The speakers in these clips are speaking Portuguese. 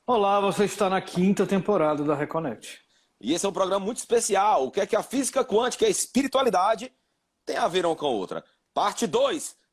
Olá, você está na quinta temporada da Reconnect. E esse é um programa muito especial. O que é que a física quântica e a espiritualidade tem a ver uma com a outra? Parte 2.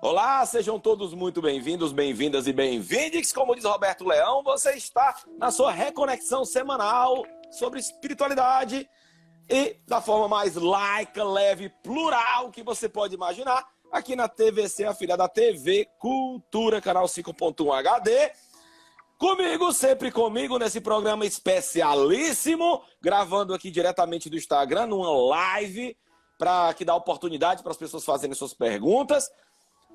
Olá, sejam todos muito bem-vindos, bem-vindas e bem-vindes. Como diz Roberto Leão, você está na sua reconexão semanal sobre espiritualidade e da forma mais laica, leve, plural que você pode imaginar, aqui na TVC, a filha da TV Cultura, canal 5.1 HD. Comigo, sempre comigo, nesse programa especialíssimo, gravando aqui diretamente do Instagram, numa live, para que dá oportunidade para as pessoas fazerem suas perguntas.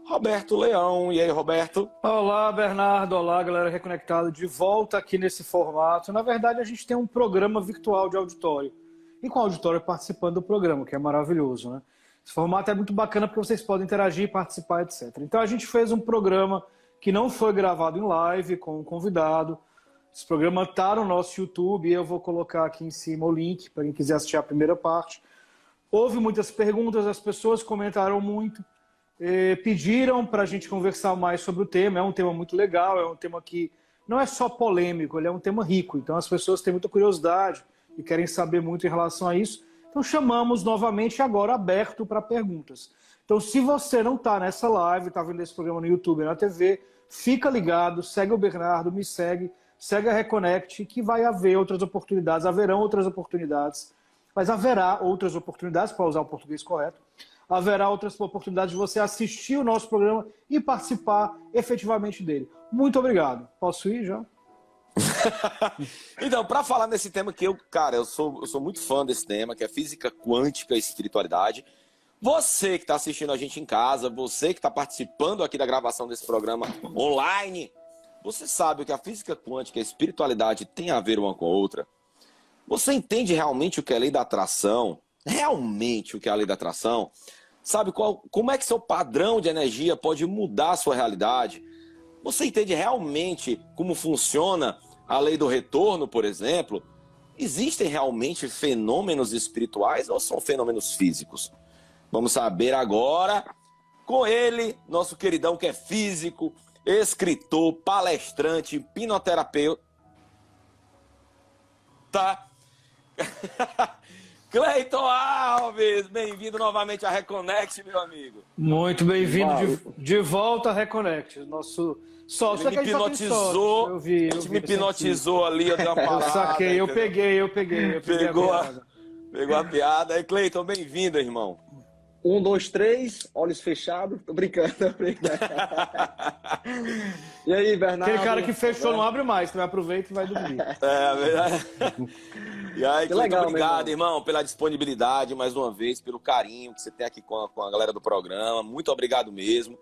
Roberto Leão. E aí, Roberto? Olá, Bernardo. Olá, galera reconectada. De volta aqui nesse formato. Na verdade, a gente tem um programa virtual de auditório. E com o auditório participando do programa, que é maravilhoso, né? Esse formato é muito bacana porque vocês podem interagir, participar, etc. Então, a gente fez um programa que não foi gravado em live, com um convidado. Esse programa está no nosso YouTube e eu vou colocar aqui em cima o link para quem quiser assistir a primeira parte. Houve muitas perguntas, as pessoas comentaram muito. Pediram para a gente conversar mais sobre o tema. É um tema muito legal, é um tema que não é só polêmico, ele é um tema rico. Então as pessoas têm muita curiosidade e querem saber muito em relação a isso. Então chamamos novamente agora aberto para perguntas. Então se você não está nessa live, está vendo esse programa no YouTube e na TV, fica ligado, segue o Bernardo, me segue, segue a Reconnect, que vai haver outras oportunidades, haverão outras oportunidades, mas haverá outras oportunidades, para usar o português correto, haverá outras oportunidades de você assistir o nosso programa e participar efetivamente dele. Muito obrigado. Posso ir já? Então, para falar nesse tema que eu sou muito fã desse tema, que é física quântica e espiritualidade. Você que está assistindo a gente em casa, você que está participando aqui da gravação desse programa online, você sabe que a física quântica e a espiritualidade tem a ver uma com a outra? Você entende realmente o que é a lei da atração? Realmente o que é a lei da atração? Sabe como é que seu padrão de energia pode mudar a sua realidade? Você entende realmente como funciona a lei do retorno, por exemplo? Existem realmente fenômenos espirituais ou são fenômenos físicos? Vamos saber agora com ele, nosso queridão que é físico, escritor, palestrante, hipnoterapeuta. Cleiton Alves, bem-vindo novamente à Reconnect, meu amigo. Muito bem-vindo de volta à Reconnect. Nosso sócio. Ele me hipnotizou, a gente me hipnotizou ali, eu dei uma parada. Eu saquei, eu peguei Pegou a piada. Aí, Cleiton, bem-vindo, irmão. 1, 2, 3, olhos fechados. Tô brincando. E aí, Bernardo? Aquele cara que fechou não abre mais, então aproveita e vai dormir. É verdade. E aí, Cleiton, legal, obrigado, irmão, pela disponibilidade, mais uma vez, pelo carinho que você tem aqui com a galera do programa. Muito obrigado mesmo.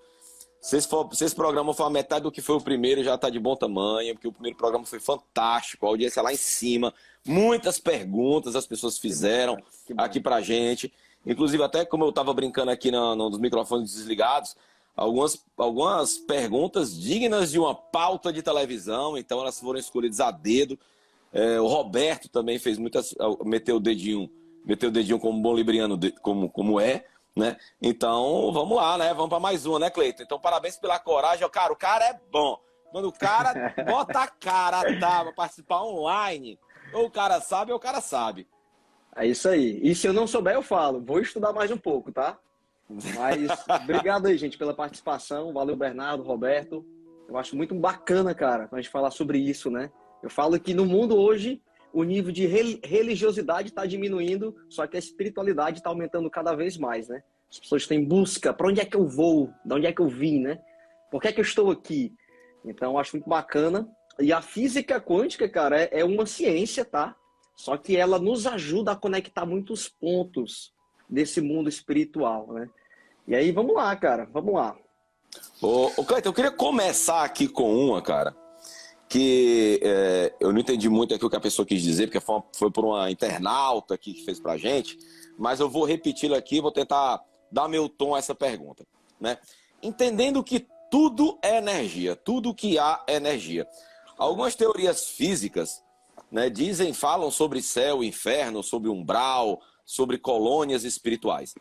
Se esse programa for a metade do que foi o primeiro, já está de bom tamanho, porque o primeiro programa foi fantástico, a audiência lá em cima, muitas perguntas as pessoas fizeram aqui pra gente. Inclusive, até como eu estava brincando aqui nos microfones desligados, algumas perguntas dignas de uma pauta de televisão, então elas foram escolhidas a dedo. O Roberto também fez muitas, meteu o dedinho como bom libriano, como é, né? Então, vamos lá, né? Vamos para mais uma, né, Cleiton? Então, parabéns pela coragem. Cara, o cara é bom. Quando o cara bota a cara para participar online, ou o cara sabe ou o cara sabe. É isso aí. E se eu não souber, eu falo. Vou estudar mais um pouco, tá? Mas obrigado aí, gente, pela participação. Valeu, Bernardo, Roberto. Eu acho muito bacana, cara, a gente falar sobre isso, né? Eu falo que no mundo hoje, o nível de religiosidade está diminuindo, só que a espiritualidade está aumentando cada vez mais, né? As pessoas têm busca, para onde é que eu vou? De onde é que eu vim, né? Por que é que eu estou aqui? Então, eu acho muito bacana. E a física quântica, cara, é uma ciência, tá? Só que ela nos ajuda a conectar muitos pontos desse mundo espiritual, né? E aí, vamos lá, cara, vamos lá. Cleiton, eu queria começar aqui com uma, cara, que eu não entendi muito aqui o que a pessoa quis dizer, porque foi por uma internauta aqui que fez pra gente, mas eu vou repeti-lo aqui, vou tentar dar meu tom a essa pergunta, né? Entendendo que tudo é energia, tudo que há é energia. Algumas teorias físicas, né, falam sobre céu, inferno, sobre umbral, sobre colônias espirituais.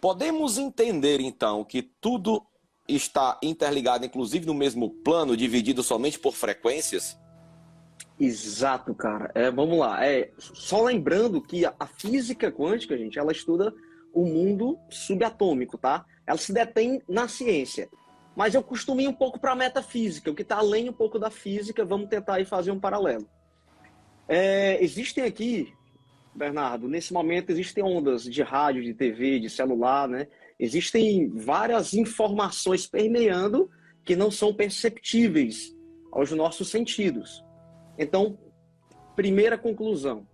Podemos entender, então, que tudo está interligado, inclusive no mesmo plano, dividido somente por frequências? Exato, cara. Vamos lá. Só lembrando que a física quântica, gente, ela estuda o mundo subatômico, tá? Ela se detém na ciência. Mas eu costumo ir um pouco para a metafísica, o que está além um pouco da física. Vamos tentar aí fazer um paralelo. Existem aqui, Bernardo, nesse momento existem ondas de rádio, de TV, de celular, né? Existem várias informações permeando que não são perceptíveis aos nossos sentidos. Então, primeira conclusão,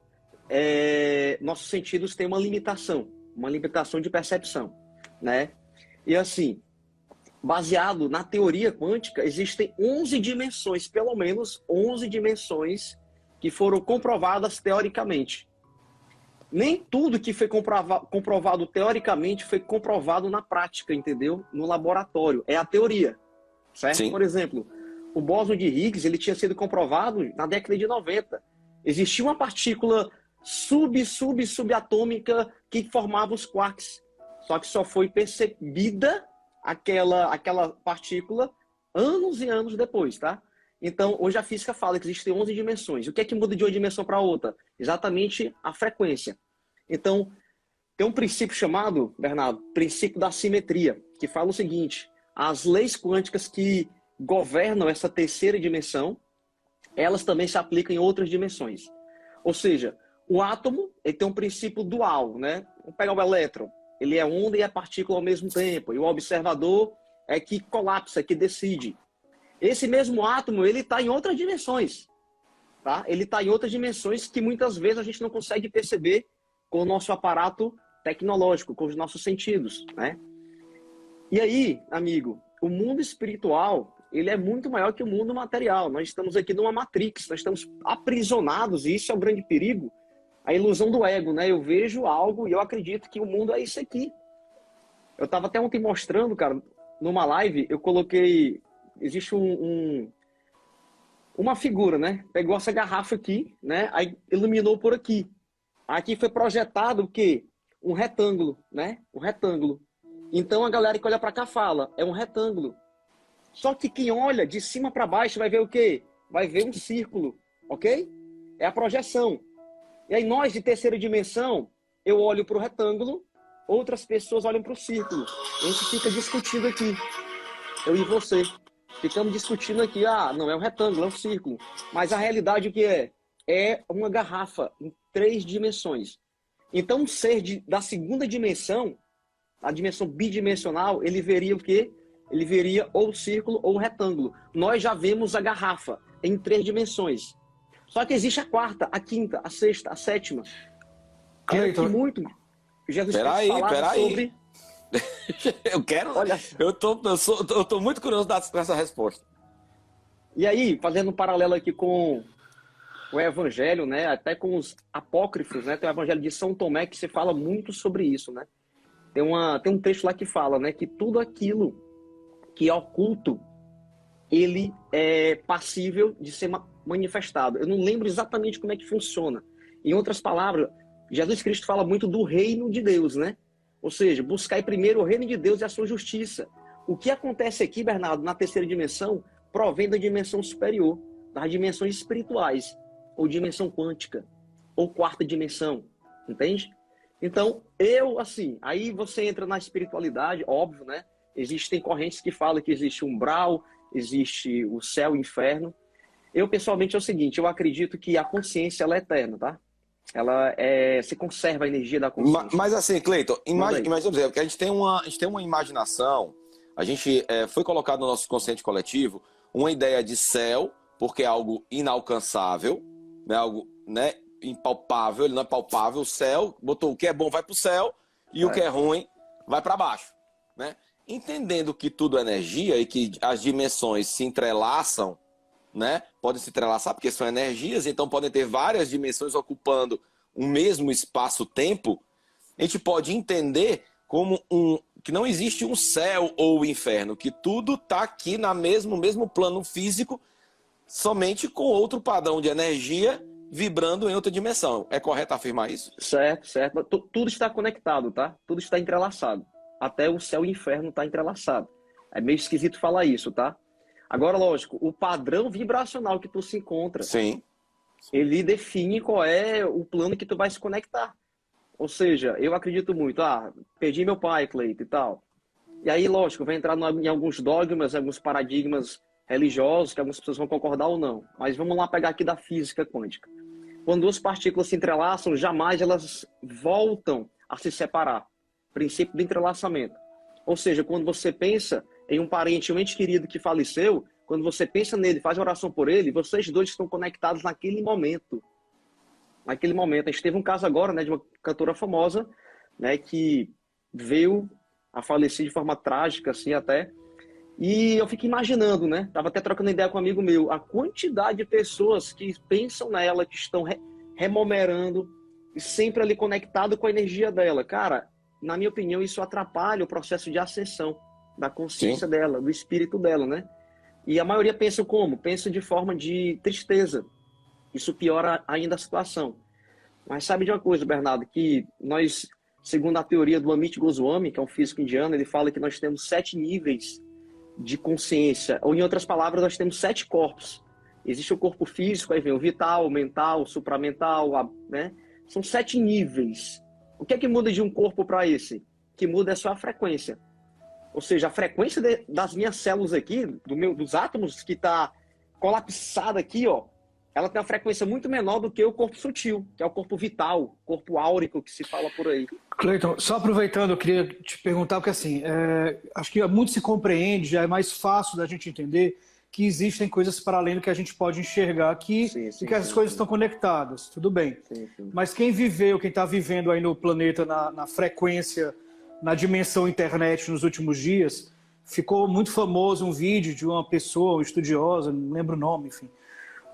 nossos sentidos têm uma limitação de percepção, né? E assim, baseado na teoria quântica, existem 11 dimensões, pelo menos 11 dimensões que foram comprovadas teoricamente. Nem tudo que foi comprovado teoricamente foi comprovado na prática, entendeu? No laboratório. É a teoria, certo? Sim. Por exemplo, o bóson de Higgs, ele tinha sido comprovado na década de 90. Existia uma partícula subatômica que formava os quarks. Só que só foi percebida aquela partícula anos e anos depois, tá? Então, hoje a física fala que existem 11 dimensões. O que é que muda de uma dimensão para outra? Exatamente a frequência. Então, tem um princípio chamado, Bernardo, princípio da simetria, que fala o seguinte: as leis quânticas que governam essa terceira dimensão, elas também se aplicam em outras dimensões. Ou seja, o átomo ele tem um princípio dual, né? Vamos pegar o elétron. Ele é onda e é partícula ao mesmo tempo. E o observador é que colapsa, que decide. Esse mesmo átomo, ele está em outras dimensões. Tá? Ele está em outras dimensões que muitas vezes a gente não consegue perceber com o nosso aparato tecnológico, com os nossos sentidos, né? E aí, amigo, o mundo espiritual, ele é muito maior que o mundo material. Nós estamos aqui numa matrix, nós estamos aprisionados, e isso é o grande perigo, a ilusão do ego, né? Eu vejo algo e eu acredito que o mundo é isso aqui. Eu estava até ontem mostrando, cara, numa live, eu coloquei... Existe uma figura, né? Pegou essa garrafa aqui, né? Aí iluminou por aqui. Aqui foi projetado o quê? Um retângulo, né? Um retângulo. Então a galera que olha para cá fala, é um retângulo. Só que quem olha de cima para baixo vai ver o quê? Vai ver um círculo, ok? É a projeção. E aí nós de terceira dimensão, eu olho para o retângulo, outras pessoas olham para o círculo. A gente fica discutindo aqui, eu e você. Ficamos discutindo aqui, não é um retângulo, é um círculo. Mas a realidade o que é? É uma garrafa em 3 dimensões. Então, um ser da segunda dimensão, a dimensão bidimensional, ele veria o quê? Ele veria ou o círculo ou o retângulo. Nós já vemos a garrafa em 3 dimensões. Só que existe a quarta, a quinta, a sexta, a sétima. Cleiton, muito. Jesus peraí. sobre... Eu quero. Olha, eu tô muito curioso com essa resposta. E aí, fazendo um paralelo aqui com o Evangelho, né? Até com os apócrifos, né? Tem o Evangelho de São Tomé que se fala muito sobre isso, né? Tem um texto lá que fala, né? Que tudo aquilo que é oculto, ele é passível de ser manifestado. Eu não lembro exatamente como é que funciona. Em outras palavras, Jesus Cristo fala muito do reino de Deus, né? Ou seja, buscar primeiro o reino de Deus e a sua justiça. O que acontece aqui, Bernardo, na terceira dimensão, provém da dimensão superior, das dimensões espirituais, ou dimensão quântica, ou quarta dimensão, entende? Então, aí você entra na espiritualidade, óbvio, né? Existem correntes que falam que existe umbral, existe o céu e o inferno. Eu, pessoalmente, é o seguinte, eu acredito que a consciência, ela é eterna, tá? Ela se conserva a energia da consciência. Mas assim, Cleiton, imagina, porque a gente tem uma imaginação, a gente foi colocado no nosso consciente coletivo uma ideia de céu, porque é algo inalcançável, né, algo, né, impalpável, ele não é palpável. O céu, botou o que é bom vai para o céu e o que é ruim vai para baixo, né? Entendendo que tudo é energia e que as dimensões se entrelaçam, né? Podem se entrelaçar porque são energias, então podem ter várias dimensões ocupando um mesmo espaço-tempo. A gente pode entender como que não existe um céu ou inferno, que tudo está aqui no mesmo plano físico, somente com outro padrão de energia vibrando em outra dimensão. É correto afirmar isso? Certo, certo. Tudo está conectado, tá? Tudo está entrelaçado. Até o céu e o inferno está entrelaçado. É meio esquisito falar isso, tá? Agora, lógico, o padrão vibracional que tu se encontra, Sim. ele define qual é o plano que tu vai se conectar. Ou seja, eu acredito muito, perdi meu pai, Cleito, e tal. E aí, lógico, vai entrar em alguns dogmas, alguns paradigmas religiosos, que algumas pessoas vão concordar ou não. Mas vamos lá pegar aqui da física quântica. Quando duas partículas se entrelaçam, jamais elas voltam a se separar. Princípio do entrelaçamento. Ou seja, quando você pensa em um parente, um ente querido que faleceu, quando você pensa nele, faz oração por ele, vocês dois estão conectados naquele momento. Naquele momento. A gente teve um caso agora, né, de uma cantora famosa, né, que veio a falecer de forma trágica, assim, até. E eu fico imaginando, né? Tava até trocando ideia com um amigo meu, a quantidade de pessoas que pensam nela, que estão remomerando e sempre ali conectado com a energia dela. Cara, na minha opinião, isso atrapalha o processo de ascensão da consciência dela, do espírito dela, né? E a maioria pensa como? Pensa de forma de tristeza. Isso piora ainda a situação. Mas sabe de uma coisa, Bernardo, que nós, segundo a teoria do Amit Goswami, que é um físico indiano, ele fala que nós temos 7 níveis de consciência, ou em outras palavras, nós temos 7 corpos. Existe o corpo físico, aí vem o vital, o mental, o supramental, né? São 7 níveis. O que é que muda de um corpo para esse? O que muda é só a frequência. Ou seja, a frequência das minhas células aqui, dos átomos que está colapsada aqui, ó, ela tem uma frequência muito menor do que o corpo sutil, que é o corpo vital, corpo áurico que se fala por aí. Cleiton, só aproveitando, eu queria te perguntar, porque assim, acho que muito se compreende, já é mais fácil da gente entender que existem coisas para além do que a gente pode enxergar aqui e que as coisas estão conectadas, tudo bem. Sim. Mas quem está vivendo aí no planeta, na frequência, na dimensão internet nos últimos dias, ficou muito famoso um vídeo de uma pessoa, estudiosa, não lembro o nome, enfim,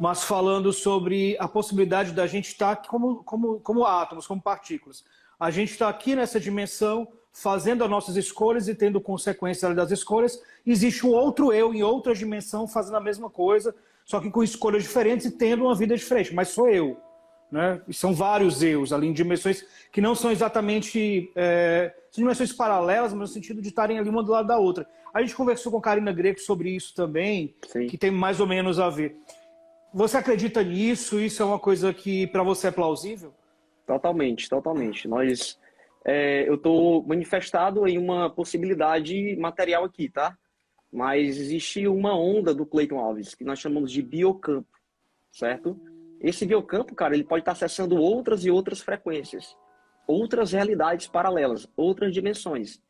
mas falando sobre a possibilidade da gente estar como átomos, como partículas. A gente está aqui nessa dimensão, fazendo as nossas escolhas e tendo consequências das escolhas. Existe um outro eu em outra dimensão fazendo a mesma coisa, só que com escolhas diferentes e tendo uma vida diferente. Mas sou eu, né? E são vários eus ali em dimensões que não são exatamente... são dimensões paralelas, mas no sentido de estarem ali uma do lado da outra. A gente conversou com a Karina Greco sobre isso também, que tem mais ou menos a ver. Você acredita nisso? Isso é uma coisa que para você é plausível? Totalmente. Eu estou manifestado em uma possibilidade material aqui, tá? Mas existe uma onda do Cleiton Alves, que nós chamamos de biocampo, certo? Esse biocampo, cara, ele pode estar acessando outras e outras frequências, outras realidades paralelas, outras dimensões.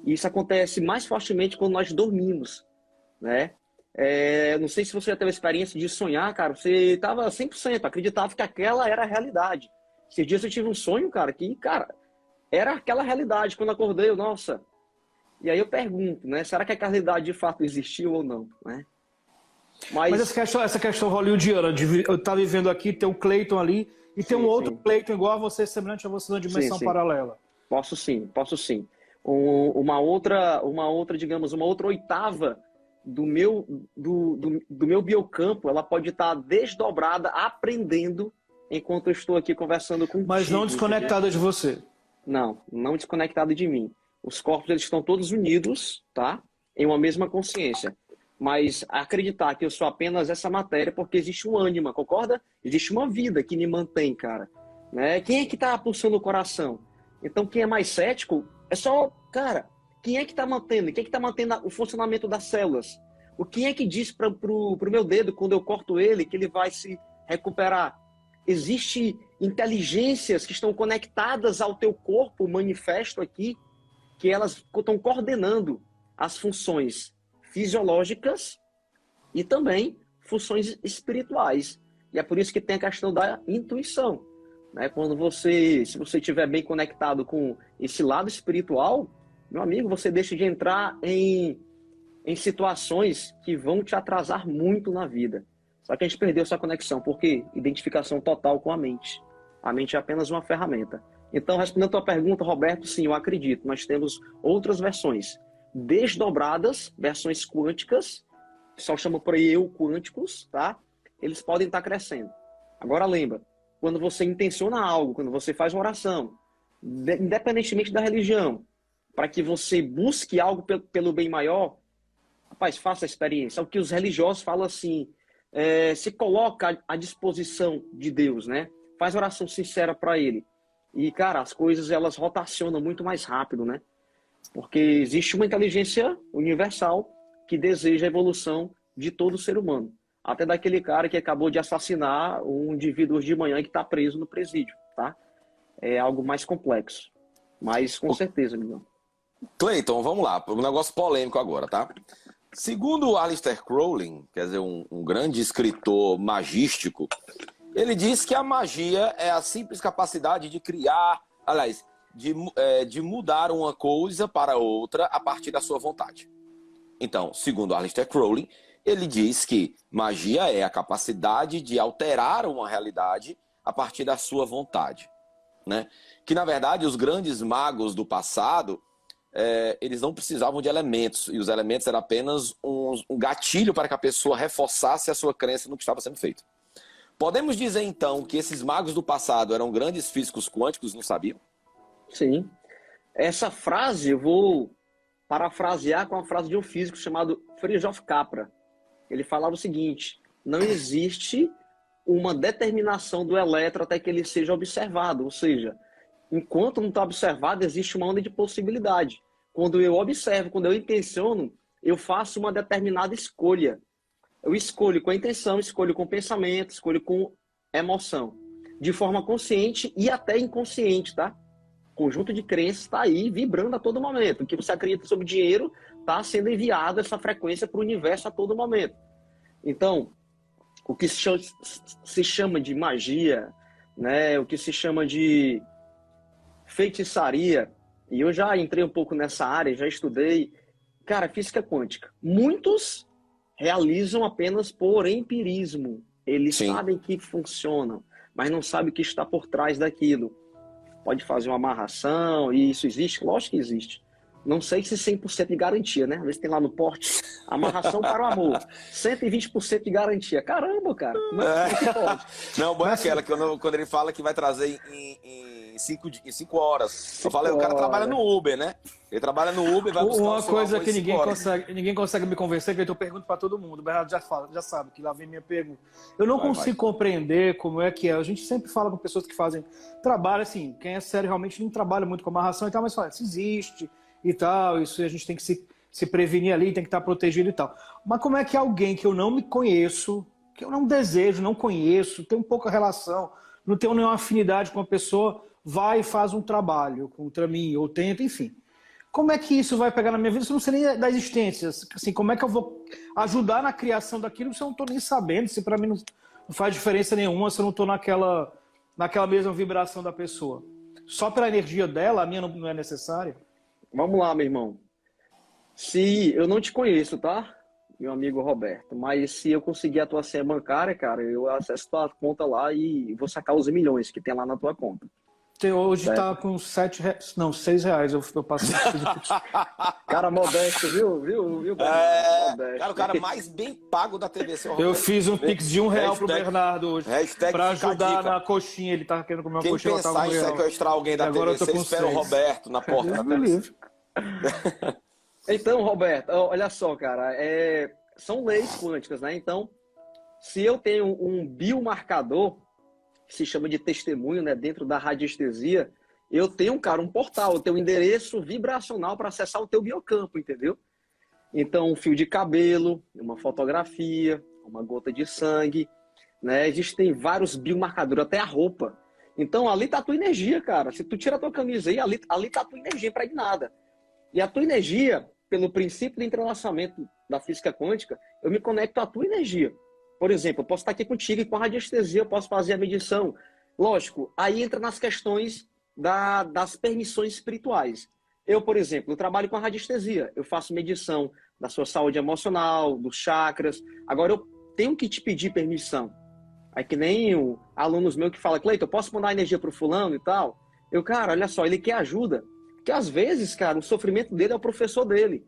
E isso acontece mais fortemente quando nós dormimos, né? Não sei se você já teve a experiência de sonhar, cara, você estava 100%, acreditava que aquela era a realidade. Esses dias eu tive um sonho, cara, que, cara, era aquela realidade. Quando eu acordei, nossa. E aí eu pergunto, né? Será que a realidade de fato existiu ou não, né? Mas essa questão hollywoodiana, de eu estar vivendo aqui, ter um Cleiton ali, e ter um outro Cleiton igual a você, semelhante a você na dimensão paralela. Posso sim. Uma outra, digamos, uma outra oitava do meu biocampo, ela pode estar desdobrada, aprendendo enquanto eu estou aqui conversando contigo. Mas não desconectada de você. Não desconectada de mim. Os corpos, eles estão todos unidos, tá? Em uma mesma consciência. Mas acreditar que eu sou apenas essa matéria, porque existe um ânima, concorda? Existe uma vida que me mantém, cara. Né? Quem é que tá pulsando o coração? Então, quem é mais cético, é só, cara, quem é que tá mantendo? Quem é que tá mantendo o funcionamento das células? O quem é que diz pro meu dedo, quando eu corto ele, que ele vai se recuperar? Existem inteligências que estão conectadas ao teu corpo, manifesto aqui, que elas estão coordenando as funções fisiológicas e também funções espirituais. E é por isso que tem a questão da intuição. Né? Se você estiver bem conectado com esse lado espiritual, meu amigo, você deixa de entrar em situações que vão te atrasar muito na vida. Só que a gente perdeu essa conexão. Por quê? Identificação total com a mente. A mente é apenas uma ferramenta. Então, respondendo a tua pergunta, Roberto, sim, eu acredito. Nós temos outras versões desdobradas, versões quânticas, só chamo por aí eu quânticos, tá? Eles podem estar crescendo. Agora lembra, quando você intenciona algo, quando você faz uma oração, independentemente da religião, para que você busque algo pelo bem maior, rapaz, faça a experiência. É o que os religiosos falam assim, se coloca à disposição de Deus, né? Faz oração sincera para Ele. E, cara, as coisas, elas rotacionam muito mais rápido, né? Porque existe uma inteligência universal que deseja a evolução de todo ser humano. Até daquele cara que acabou de assassinar um indivíduo hoje de manhã que está preso no presídio, tá? É algo mais complexo. Mas, com certeza, amigão. Cleiton, vamos lá. Um negócio polêmico agora, tá? Segundo Aleister Crowley, quer dizer, um grande escritor magístico, ele diz que a magia é a simples capacidade de criar, aliás, de mudar uma coisa para outra a partir da sua vontade. Então, segundo Aleister Crowley, ele diz que magia é a capacidade de alterar uma realidade a partir da sua vontade, né? Que, na verdade, os grandes magos do passado, eles não precisavam de elementos, e os elementos eram apenas um gatilho para que a pessoa reforçasse a sua crença no que estava sendo feito. Podemos dizer, então, que esses magos do passado eram grandes físicos quânticos, não sabiam? Sim. Essa frase eu vou parafrasear com a frase de um físico chamado Fritjof Capra. Ele falava o seguinte: não existe uma determinação do elétron até que ele seja observado. Ou seja, enquanto não está observado, existe uma onda de possibilidade. Quando eu observo, quando eu intenciono, eu faço uma determinada escolha. Eu escolho com a intenção, escolho com pensamento, escolho com emoção. De forma consciente e até inconsciente, tá? O conjunto de crenças está aí vibrando a todo momento. O que você acredita sobre dinheiro está sendo enviado essa frequência para o universo a todo momento. Então, o que se chama de magia, né? O que se chama de feitiçaria, e eu já entrei um pouco nessa área, já estudei, cara, física quântica. Muitos realizam apenas por empirismo. Eles Sim. sabem que funcionam, mas não sabem o que está por trás daquilo. Pode fazer uma amarração, e isso existe? Lógico que existe. Não sei se 100% de garantia, né? Às vezes tem lá no porte, amarração para o amor, 120% de garantia. Caramba, cara, como é que pode? Não, boa é aquela, que quando ele fala que vai trazer em 5 horas. Eu falei, o cara trabalha no Uber, né? Ele trabalha no Uber e vai buscar uma coisa que ninguém ninguém consegue me convencer, que eu pergunto para todo mundo. O Bernardo já sabe que lá vem minha pergunta. Eu não consigo compreender como é que é. A gente sempre fala com pessoas que fazem trabalho, assim, quem é sério realmente não trabalha muito com amarração e tal, mas fala, isso existe e tal, isso a gente tem que se prevenir ali, tem que estar protegido e tal. Mas como é que alguém que eu não me conheço, que eu não desejo, não conheço, tenho pouca relação, não tenho nenhuma afinidade com a pessoa, vai e faz um trabalho contra mim, ou tenta, enfim. Como é que isso vai pegar na minha vida se eu não sei nem da existência? Assim, como é que eu vou ajudar na criação daquilo se eu não estou nem sabendo, se para mim não faz diferença nenhuma, se eu não estou naquela mesma vibração da pessoa? Só pela energia dela, a minha não é necessária? Vamos lá, meu irmão. Se eu não te conheço, tá? Meu amigo Roberto, mas se eu conseguir a tua senha bancária, cara, eu acesso tua conta lá e vou sacar os milhões que tem lá na tua conta. Hoje certo? Tá com R$6. Eu passei. Cara modesto, viu? Cara, o cara mais bem pago da TV. Eu fiz um pix de R$1 pro Bernardo hoje. Pra ajudar na coxinha. Ele tava querendo comer uma coxinha. Quem pensar em sequestrar alguém da TV, você espera o Roberto na porta da TV. Então, Roberto, olha só, cara. São leis quânticas, né? Então, se eu tenho um biomarcador, que se chama de testemunho, né, dentro da radiestesia, eu tenho, cara, um portal, eu tenho um endereço vibracional para acessar o teu biocampo, entendeu? Então, um fio de cabelo, uma fotografia, uma gota de sangue, né? Existem vários biomarcadores, até a roupa. Então, ali tá a tua energia, cara. Se tu tira a tua camisa aí, ali tá a tua energia impregnada. E a tua energia, pelo princípio do entrelaçamento da física quântica, eu me conecto à tua energia. Por exemplo, eu posso estar aqui contigo e com a radiestesia eu posso fazer a medição. Lógico, aí entra nas questões das permissões espirituais. Eu, por exemplo, eu trabalho com a radiestesia. Eu faço medição da sua saúde emocional, dos chakras. Agora, eu tenho que te pedir permissão. É que nem alunos meus que falam, Cleiton, eu posso mandar energia pro fulano e tal? Eu, cara, olha só, ele quer ajuda. Porque às vezes, cara, o sofrimento dele é o professor dele.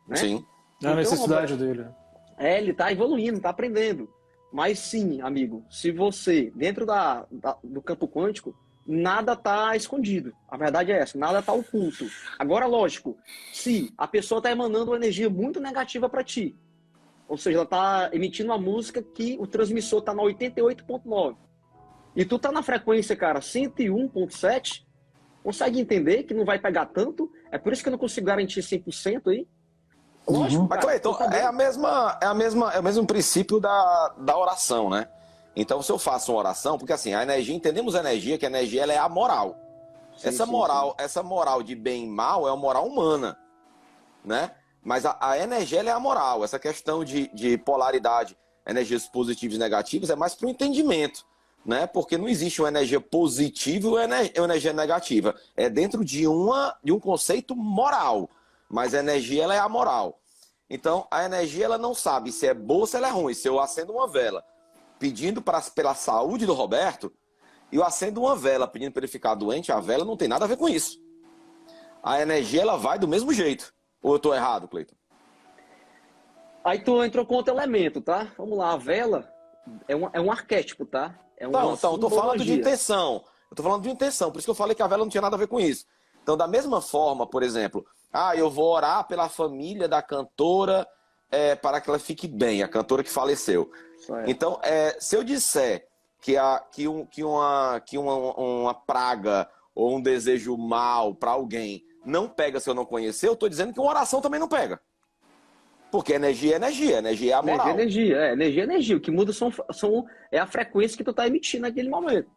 Né? Sim. É a necessidade Roberto, dele. ele tá evoluindo, tá aprendendo. Mas sim, amigo, se você, dentro do campo quântico, nada tá escondido. A verdade é essa, nada tá oculto. Agora, lógico, se a pessoa tá emanando uma energia muito negativa para ti, ou seja, ela tá emitindo uma música que o transmissor tá na 88.9, e tu tá na frequência, cara, 101.7, consegue entender que não vai pegar tanto? É por isso que eu não consigo garantir 100% aí. Lógico, Mas, cara, Cleiton, é o mesmo princípio da oração, né? Então, se eu faço uma oração, porque assim, a energia, entendemos a energia, que a energia ela é amoral. Sim, Essa moral de bem e mal é uma moral humana, né? Mas a energia ela é amoral. Essa questão de polaridade, energias positivas e negativas, é mais para o entendimento, né? Porque não existe uma energia positiva e uma energia negativa. É dentro de um conceito moral. Mas a energia ela é amoral. Então, a energia ela não sabe se é boa ou se ela é ruim. Se eu acendo uma vela pedindo pela saúde do Roberto, e eu acendo uma vela pedindo para ele ficar doente, a vela não tem nada a ver com isso. A energia ela vai do mesmo jeito. Ou eu estou errado, Cleiton? Aí tu entrou com outro elemento, tá? Vamos lá, a vela é um arquétipo, tá? Então, eu tô falando de intenção. Eu tô falando de intenção, por isso que eu falei que a vela não tinha nada a ver com isso. Então, da mesma forma, por exemplo, eu vou orar pela família da cantora para que ela fique bem, a cantora que faleceu. Então, se eu disser que uma praga ou um desejo mal para alguém não pega se eu não conhecer, eu estou dizendo que uma oração também não pega. Porque energia é energia, energia é a moral. Energia é energia. O que muda é a frequência que tu está emitindo naquele momento.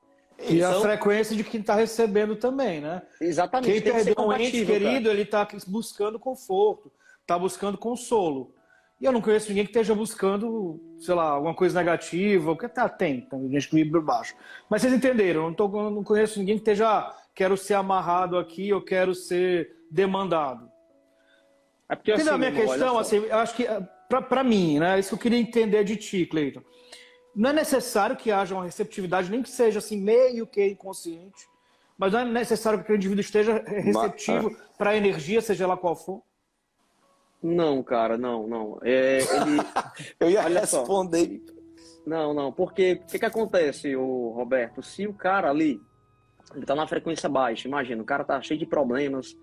E então, a frequência de quem está recebendo também, né? Exatamente. Quem perdeu um ente querido, ele está buscando conforto, está buscando consolo. E eu não conheço ninguém que esteja buscando, sei lá, alguma coisa negativa, porque tem gente que vibra baixo. Mas vocês entenderam, eu não conheço ninguém que esteja, quero ser amarrado aqui, eu quero ser demandado. É porque, entendeu a minha questão? Assim, eu acho que, para mim, né, isso que eu queria entender de ti, Cleiton. Não é necessário que haja uma receptividade, nem que seja assim, meio que inconsciente, mas não é necessário que o indivíduo esteja receptivo para a energia, seja lá qual for? Não, cara, não. Eu ia responder. Não, porque o que acontece, Roberto? Se o cara ali, ele tá na frequência baixa, imagina, o cara tá cheio de problemas,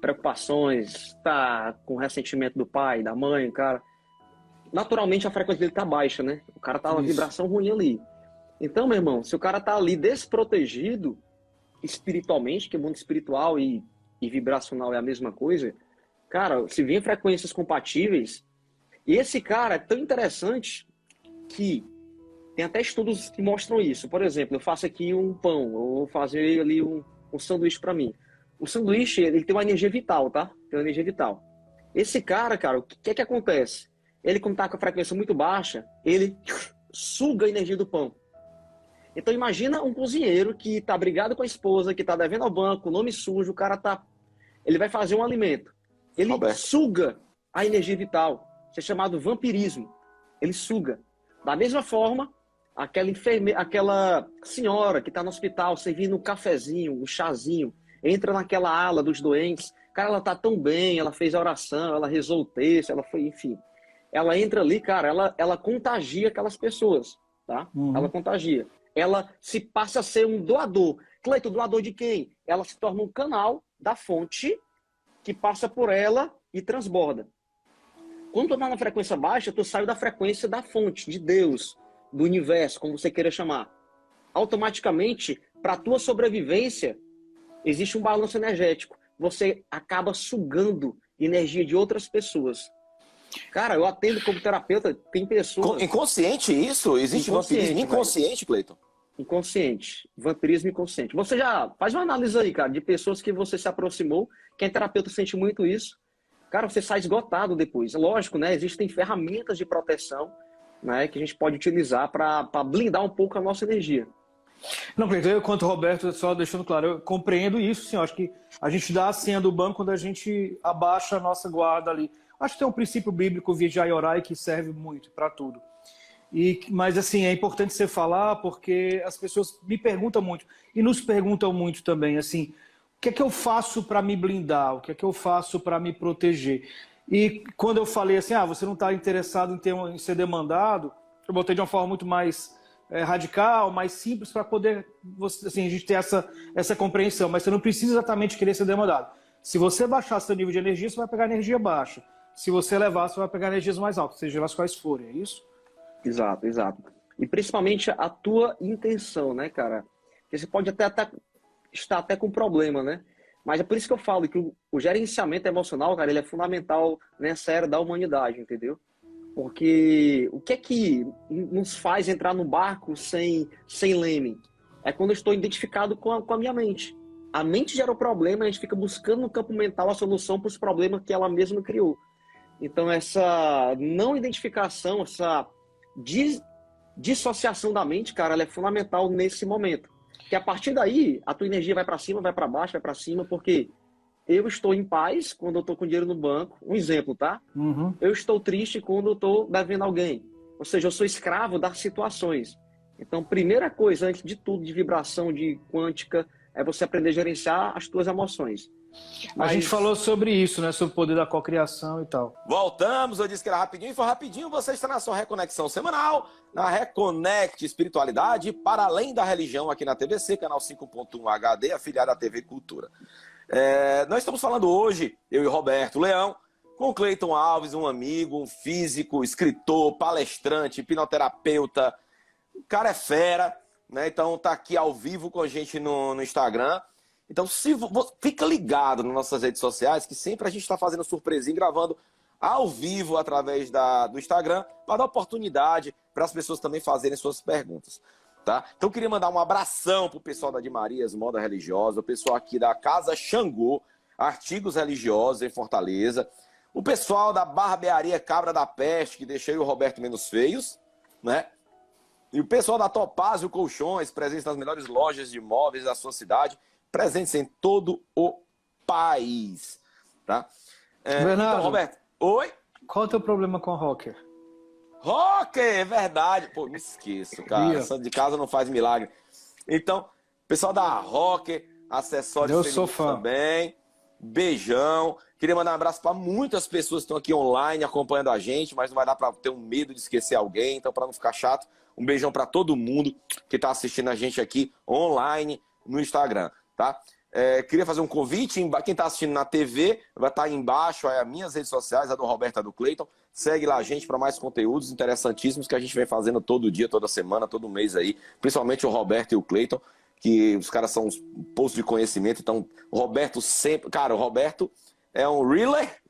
preocupações, tá com ressentimento do pai, da mãe, cara... Naturalmente a frequência dele tá baixa, né? O cara tá uma vibração ruim ali. Então, meu irmão, se o cara tá ali desprotegido espiritualmente, que o mundo espiritual e vibracional é a mesma coisa, cara, se vem frequências compatíveis, e esse cara é tão interessante que tem até estudos que mostram isso. Por exemplo, eu faço aqui um pão, eu vou fazer ali um sanduíche para mim. O sanduíche, ele tem uma energia vital, tá? Tem uma energia vital. Esse cara, o que é que acontece? Ele, quando está com a frequência muito baixa, ele suga a energia do pão. Então, imagina um cozinheiro que está brigado com a esposa, que está devendo ao banco, nome sujo, o cara ele vai fazer um alimento. Ele suga a energia vital. Isso é chamado vampirismo. Ele suga. Da mesma forma, aquela senhora que está no hospital servindo um cafezinho, um chazinho, entra naquela ala dos doentes. Cara, ela está tão bem, ela fez a oração, ela rezou o texto, ela foi, enfim... Ela entra ali, cara, ela contagia aquelas pessoas, tá? Ela contagia. Ela se passa a ser um doador. Cleiton, doador de quem? Ela se torna um canal da fonte que passa por ela e transborda. Quando tu tá na frequência baixa, tu sai da frequência da fonte, de Deus, do universo, como você queira chamar. Automaticamente, para tua sobrevivência, existe um balanço energético. Você acaba sugando energia de outras pessoas. Cara, eu atendo como terapeuta, tem pessoas... Inconsciente isso? Existe vampirismo inconsciente, Cleiton? Inconsciente. Vampirismo inconsciente. Você já faz uma análise aí, cara, de pessoas que você se aproximou, quem é terapeuta sente muito isso. Cara, você sai esgotado depois. Lógico, né? Existem ferramentas de proteção, né, que a gente pode utilizar para blindar um pouco a nossa energia. Não, Cleiton, eu, quanto Roberto, só deixando claro, eu compreendo isso, sim. Eu acho que a gente dá a senha do banco quando a gente abaixa a nossa guarda ali. Acho que tem um princípio bíblico, vigiar e orar, que serve muito para tudo. Mas, assim, é importante você falar porque as pessoas me perguntam muito e nos perguntam muito também, assim, o que é que eu faço para me blindar? O que é que eu faço para me proteger? E quando eu falei assim, você não está interessado em ser demandado, eu botei de uma forma muito mais radical, mais simples, para poder assim, a gente ter essa compreensão. Mas você não precisa exatamente querer ser demandado. Se você baixar seu nível de energia, você vai pegar energia baixa. Se você elevar, você vai pegar energias mais altas, seja elas quais forem, é isso? Exato, exato. E principalmente a tua intenção, né, cara? Porque você pode até estar até com problema, né? Mas é por isso que eu falo que o gerenciamento emocional, cara, ele é fundamental nessa era da humanidade, entendeu? Porque o que é que nos faz entrar no barco sem leme? É quando eu estou identificado com a minha mente. A mente gera o problema, a gente fica buscando no campo mental a solução para os problemas que ela mesma criou. Então, essa não identificação, essa dissociação da mente, cara, ela é fundamental nesse momento. Porque a partir daí, a tua energia vai para cima, vai para baixo, vai para cima, porque eu estou em paz quando eu estou com dinheiro no banco. Um exemplo, tá? Uhum. Eu estou triste quando eu estou devendo alguém. Ou seja, eu sou escravo das situações. Então, primeira coisa, antes de tudo, de vibração, de quântica, é você aprender a gerenciar as tuas emoções. A gente falou sobre isso, né? Sobre o poder da cocriação e tal. Voltamos, eu disse que era rapidinho, e foi rapidinho. Você está na sua reconexão semanal, na Reconecte Espiritualidade, para além da religião, aqui na TVC, canal 5.1 HD, afiliada à TV Cultura. Nós estamos falando hoje, eu e Roberto Leão, com o Cleiton Alves, um amigo, um físico, escritor, palestrante, hipnoterapeuta. O cara é fera, né? Então tá aqui ao vivo com a gente no Instagram. Então, fica ligado nas nossas redes sociais, que sempre a gente está fazendo surpresinha, gravando ao vivo através do Instagram, para dar oportunidade para as pessoas também fazerem suas perguntas. Tá? Então, eu queria mandar um abração para o pessoal da de Marias Moda Religiosa, o pessoal aqui da Casa Xangô, Artigos Religiosos em Fortaleza, o pessoal da Barbearia Cabra da Peste, que deixei o Roberto menos feios, né? E o pessoal da Topázio Colchões, presentes nas melhores lojas de imóveis da sua cidade, presentes em todo o país, tá? Bernardo, então, Roberto, oi? Qual é o teu problema com o rocker? Rocker, é verdade. Pô, me esqueço, cara. Santo de casa não faz milagre. Então, pessoal da Rocker, acessórios femininos também. Beijão. Queria mandar um abraço para muitas pessoas que estão aqui online acompanhando a gente, mas não vai dar para ter um medo de esquecer alguém, então para não ficar chato, um beijão para todo mundo que está assistindo a gente aqui online no Instagram, tá? Queria fazer um convite, quem está assistindo na TV, vai estar aí embaixo, as minhas redes sociais, a do Roberto e a do Cleiton. Segue lá a gente para mais conteúdos interessantíssimos que a gente vem fazendo todo dia, toda semana, todo mês aí. Principalmente o Roberto e o Cleiton, que os caras são uns poços de conhecimento. Então, o Roberto sempre... Cara, o Roberto é um reeler,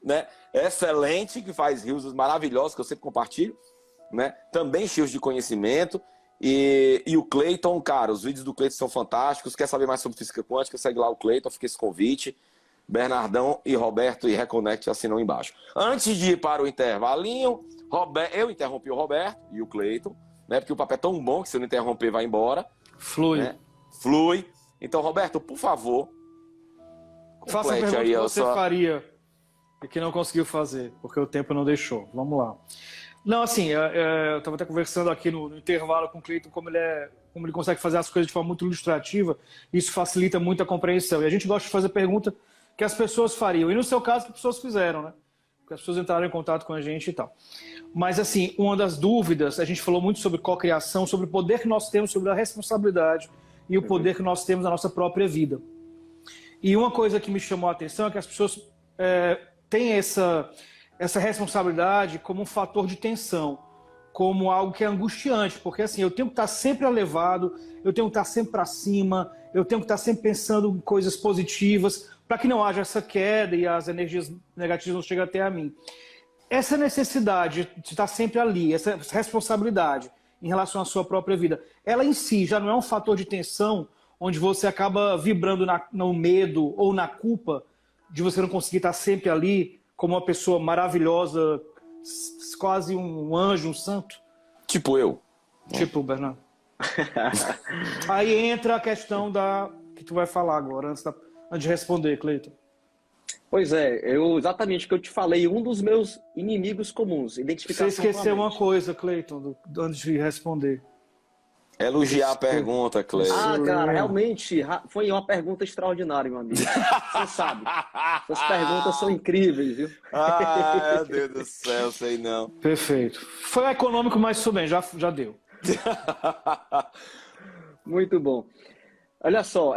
né? Excelente, que faz rios maravilhosos, que eu sempre compartilho, né? Também cheios de conhecimento. E o Cleiton, cara, os vídeos do Cleiton são fantásticos. Quer saber mais sobre física quântica? Segue lá o Cleiton, fica esse convite. Bernardão e Roberto e Reconect assinam embaixo. Antes de ir para o intervalinho, eu interrompi o Roberto e o Cleiton, né? Porque o papo é tão bom que se eu não interromper vai embora. Flui. Né? Flui. Então, Roberto, por favor, faça a pergunta que você faria e que não conseguiu fazer, porque o tempo não deixou. Vamos lá. Não, assim, eu estava até conversando aqui no intervalo com o Cleiton, como ele consegue fazer as coisas de forma muito ilustrativa, isso facilita muito a compreensão. E a gente gosta de fazer pergunta que as pessoas fariam. E no seu caso, que as pessoas fizeram, né? Porque as pessoas entraram em contato com a gente e tal. Mas, assim, uma das dúvidas, a gente falou muito sobre cocriação, sobre o poder que nós temos, sobre a responsabilidade e o poder que nós temos na nossa própria vida. E uma coisa que me chamou a atenção é que as pessoas têm essa responsabilidade como um fator de tensão, como algo que é angustiante, porque assim, eu tenho que estar sempre elevado, eu tenho que estar sempre para cima, eu tenho que estar sempre pensando em coisas positivas, para que não haja essa queda e as energias negativas não cheguem até a mim. Essa necessidade de estar sempre ali, essa responsabilidade em relação à sua própria vida, ela em si já não é um fator de tensão, onde você acaba vibrando no medo ou na culpa de você não conseguir estar sempre ali como uma pessoa maravilhosa, quase um anjo, um santo? Tipo eu. Tipo o Bernardo. Aí entra a questão que tu vai falar agora, antes de responder, Cleiton. Pois é, exatamente o que eu te falei, um dos meus inimigos comuns, Você identificação com a esqueceu uma mente. coisa, Cleiton, antes de responder. Elogiar a pergunta, Ah, Cleiton. cara, realmente foi uma pergunta extraordinária, meu amigo. Você sabe, suas perguntas são incríveis, viu? Ai, meu Deus do céu, sei não. Perfeito. Foi econômico, mas tudo bem, já deu. Muito bom. Olha só,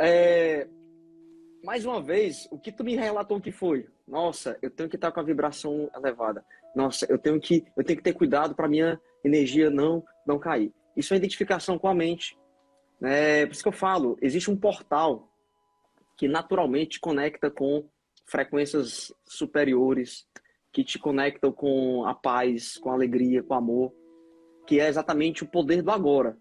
mais uma vez, o que tu me relatou que foi? Nossa, eu tenho que estar com a vibração elevada. Nossa, eu tenho que ter cuidado para minha energia não cair. Isso é identificação com a mente. Por isso que eu falo, existe um portal que naturalmente te conecta com frequências superiores, que te conectam com a paz, com a alegria, com o amor, que é exatamente o poder do agora.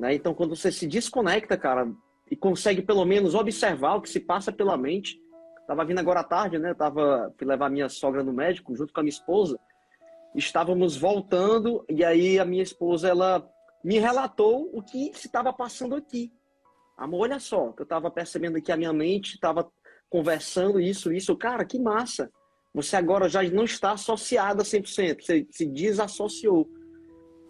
Então, quando você se desconecta, cara, e consegue pelo menos observar o que se passa pela mente. Tava vindo agora à tarde, né? Fui levar minha sogra no médico junto com a minha esposa. Estávamos voltando e aí a minha esposa, ela me relatou o que se estava passando aqui. Amor, olha só, que eu estava percebendo que a minha mente estava conversando isso. Cara, que massa. Você agora já não está associada 100%, você se desassociou.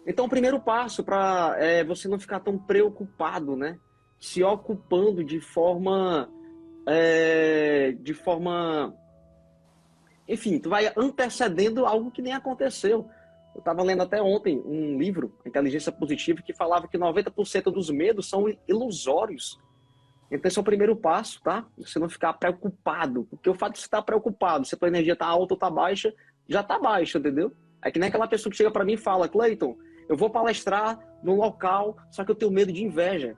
Então, o primeiro passo para você não ficar tão preocupado, né? Se ocupando de forma... Enfim, tu vai antecedendo algo que nem aconteceu. Eu estava lendo até ontem um livro, Inteligência Positiva, que falava que 90% dos medos são ilusórios. Então, esse é o primeiro passo, tá? Você não ficar preocupado. Porque o fato de você estar preocupado, se a tua energia está alta ou está baixa, já está baixa, entendeu? É que nem aquela pessoa que chega para mim e fala, Cleiton, eu vou palestrar num local, só que eu tenho medo de inveja.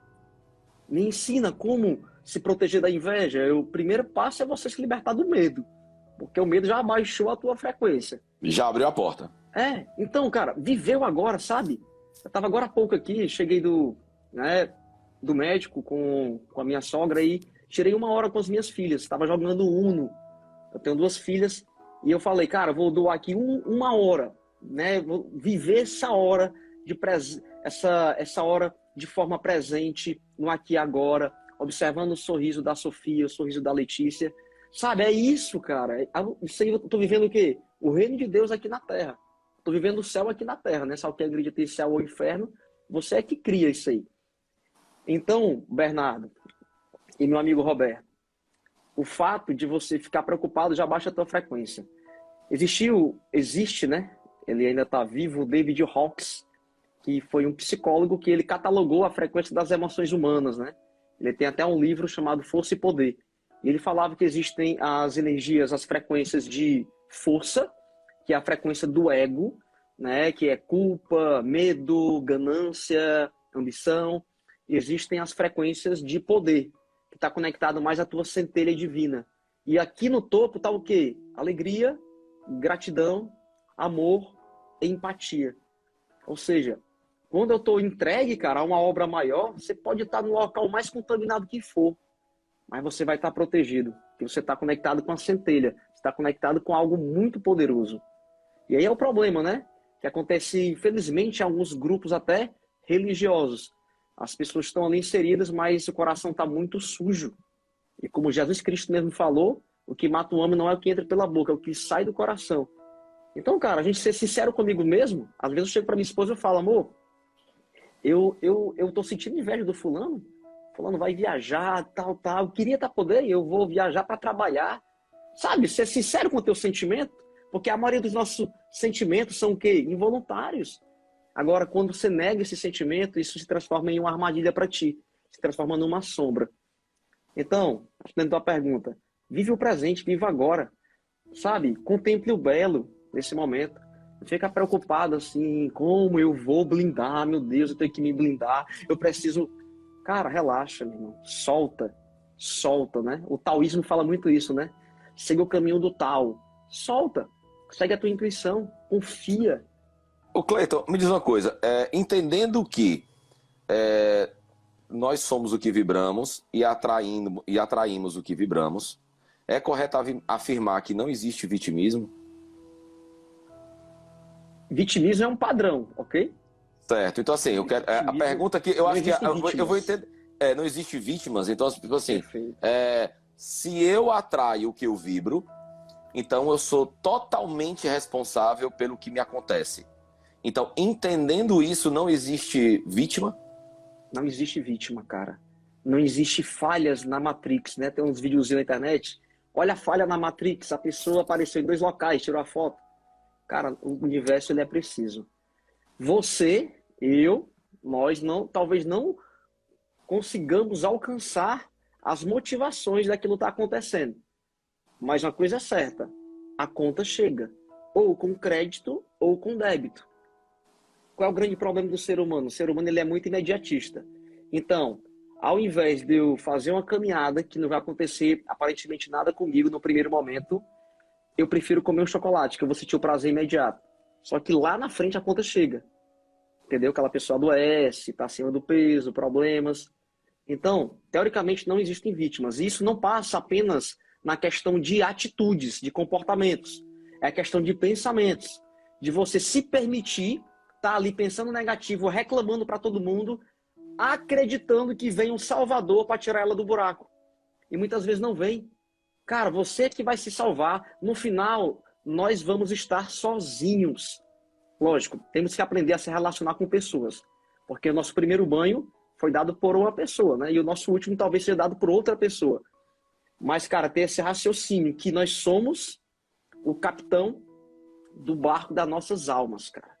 Me ensina como se proteger da inveja. O primeiro passo é você se libertar do medo. Porque o medo já abaixou a tua frequência. Já abriu a porta. Então, cara, viveu agora, sabe? Eu tava agora há pouco aqui, cheguei do médico com a minha sogra e tirei 1 hora com as minhas filhas. Estava jogando Uno. Eu tenho 2 filhas e eu falei, cara, vou doar aqui 1 hora, né? Vou viver essa hora essa hora de forma presente no aqui e agora, observando o sorriso da Sofia, o sorriso da Letícia. Sabe, é isso, cara. Isso aí eu tô vivendo o quê? O reino de Deus aqui na Terra. Tô vivendo o céu aqui na Terra, né? Se alguém acredita em céu ou inferno, você é que cria isso aí. Então, Bernardo e meu amigo Roberto, o fato de você ficar preocupado já baixa a tua frequência. Existe, né? Ele ainda está vivo, o David Hawkes, que foi um psicólogo que ele catalogou a frequência das emoções humanas, né? Ele tem até um livro chamado Força e Poder. E ele falava que existem as energias, as frequências de força, que é a frequência do ego, né? Que é culpa, medo, ganância, ambição. E existem as frequências de poder, que está conectado mais à tua centelha divina. E aqui no topo está o quê? Alegria, gratidão, amor e empatia. Ou seja, quando eu estou entregue, cara, a uma obra maior, você pode estar no local mais contaminado que for, mas você vai estar protegido, porque você está conectado com a centelha, você está conectado com algo muito poderoso. E aí é o problema, né? Que acontece, infelizmente, em alguns grupos até religiosos. As pessoas estão ali inseridas, mas o coração está muito sujo. E como Jesus Cristo mesmo falou, o que mata o homem não é o que entra pela boca, é o que sai do coração. Então, cara, a gente ser sincero comigo mesmo, às vezes eu chego para minha esposa e falo, amor, eu tô sentindo inveja do fulano vai viajar, tal, eu queria estar podendo, eu vou viajar para trabalhar. Sabe, ser sincero com o teu sentimento, porque a maioria dos nossos sentimentos são o quê? Involuntários. Agora, quando você nega esse sentimento, isso se transforma em uma armadilha para ti, se transforma numa sombra. Então, respondendo a tua pergunta, vive o presente, viva agora, sabe? Contemple o belo nesse momento. Não fica preocupado assim, como eu vou blindar, meu Deus, eu tenho que me blindar, eu preciso... Cara, relaxa, meu irmão, solta, né? O taoísmo fala muito isso, né? Segue o caminho do Tao, solta, segue a tua intuição, confia. Ô Cleiton, me diz uma coisa, entendendo que nós somos o que vibramos e atraímos o que vibramos, é correto afirmar que não existe vitimismo? Vitimismo é um padrão, ok? Certo, então assim, eu quero, a pergunta que eu acho que eu vou entender, não existe vítimas, então tipo assim, se eu atraio o que eu vibro, Então eu sou totalmente responsável pelo que me acontece. Então, entendendo isso, não existe vítima? Não existe vítima, cara. Não existe falhas na Matrix, né? Tem uns videozinhos na internet. Olha a falha na Matrix, a pessoa apareceu em 2 locais, tirou a foto. Cara, o universo ele é preciso. Você, eu, nós não, talvez não consigamos alcançar as motivações daquilo que está acontecendo. Mas uma coisa é certa, a conta chega, ou com crédito ou com débito. Qual é o grande problema do ser humano? O ser humano ele é muito imediatista. Então, ao invés de eu fazer uma caminhada que não vai acontecer aparentemente nada comigo no primeiro momento, eu prefiro comer um chocolate, que eu vou sentir o prazer imediato. Só que lá na frente a conta chega. Entendeu? Aquela pessoa adoece, está acima do peso, problemas. Então, teoricamente não existem vítimas. E isso não passa apenas na questão de atitudes, de comportamentos. É a questão de pensamentos. De você se permitir estar ali pensando negativo, reclamando para todo mundo, acreditando que vem um salvador para tirar ela do buraco. E muitas vezes não vem. Cara, você que vai se salvar. No final, nós vamos estar sozinhos. Lógico, temos que aprender a se relacionar com pessoas. Porque o nosso primeiro banho foi dado por uma pessoa, né? E o nosso último talvez seja dado por outra pessoa. Mas, cara, ter esse raciocínio que nós somos o capitão do barco das nossas almas, cara.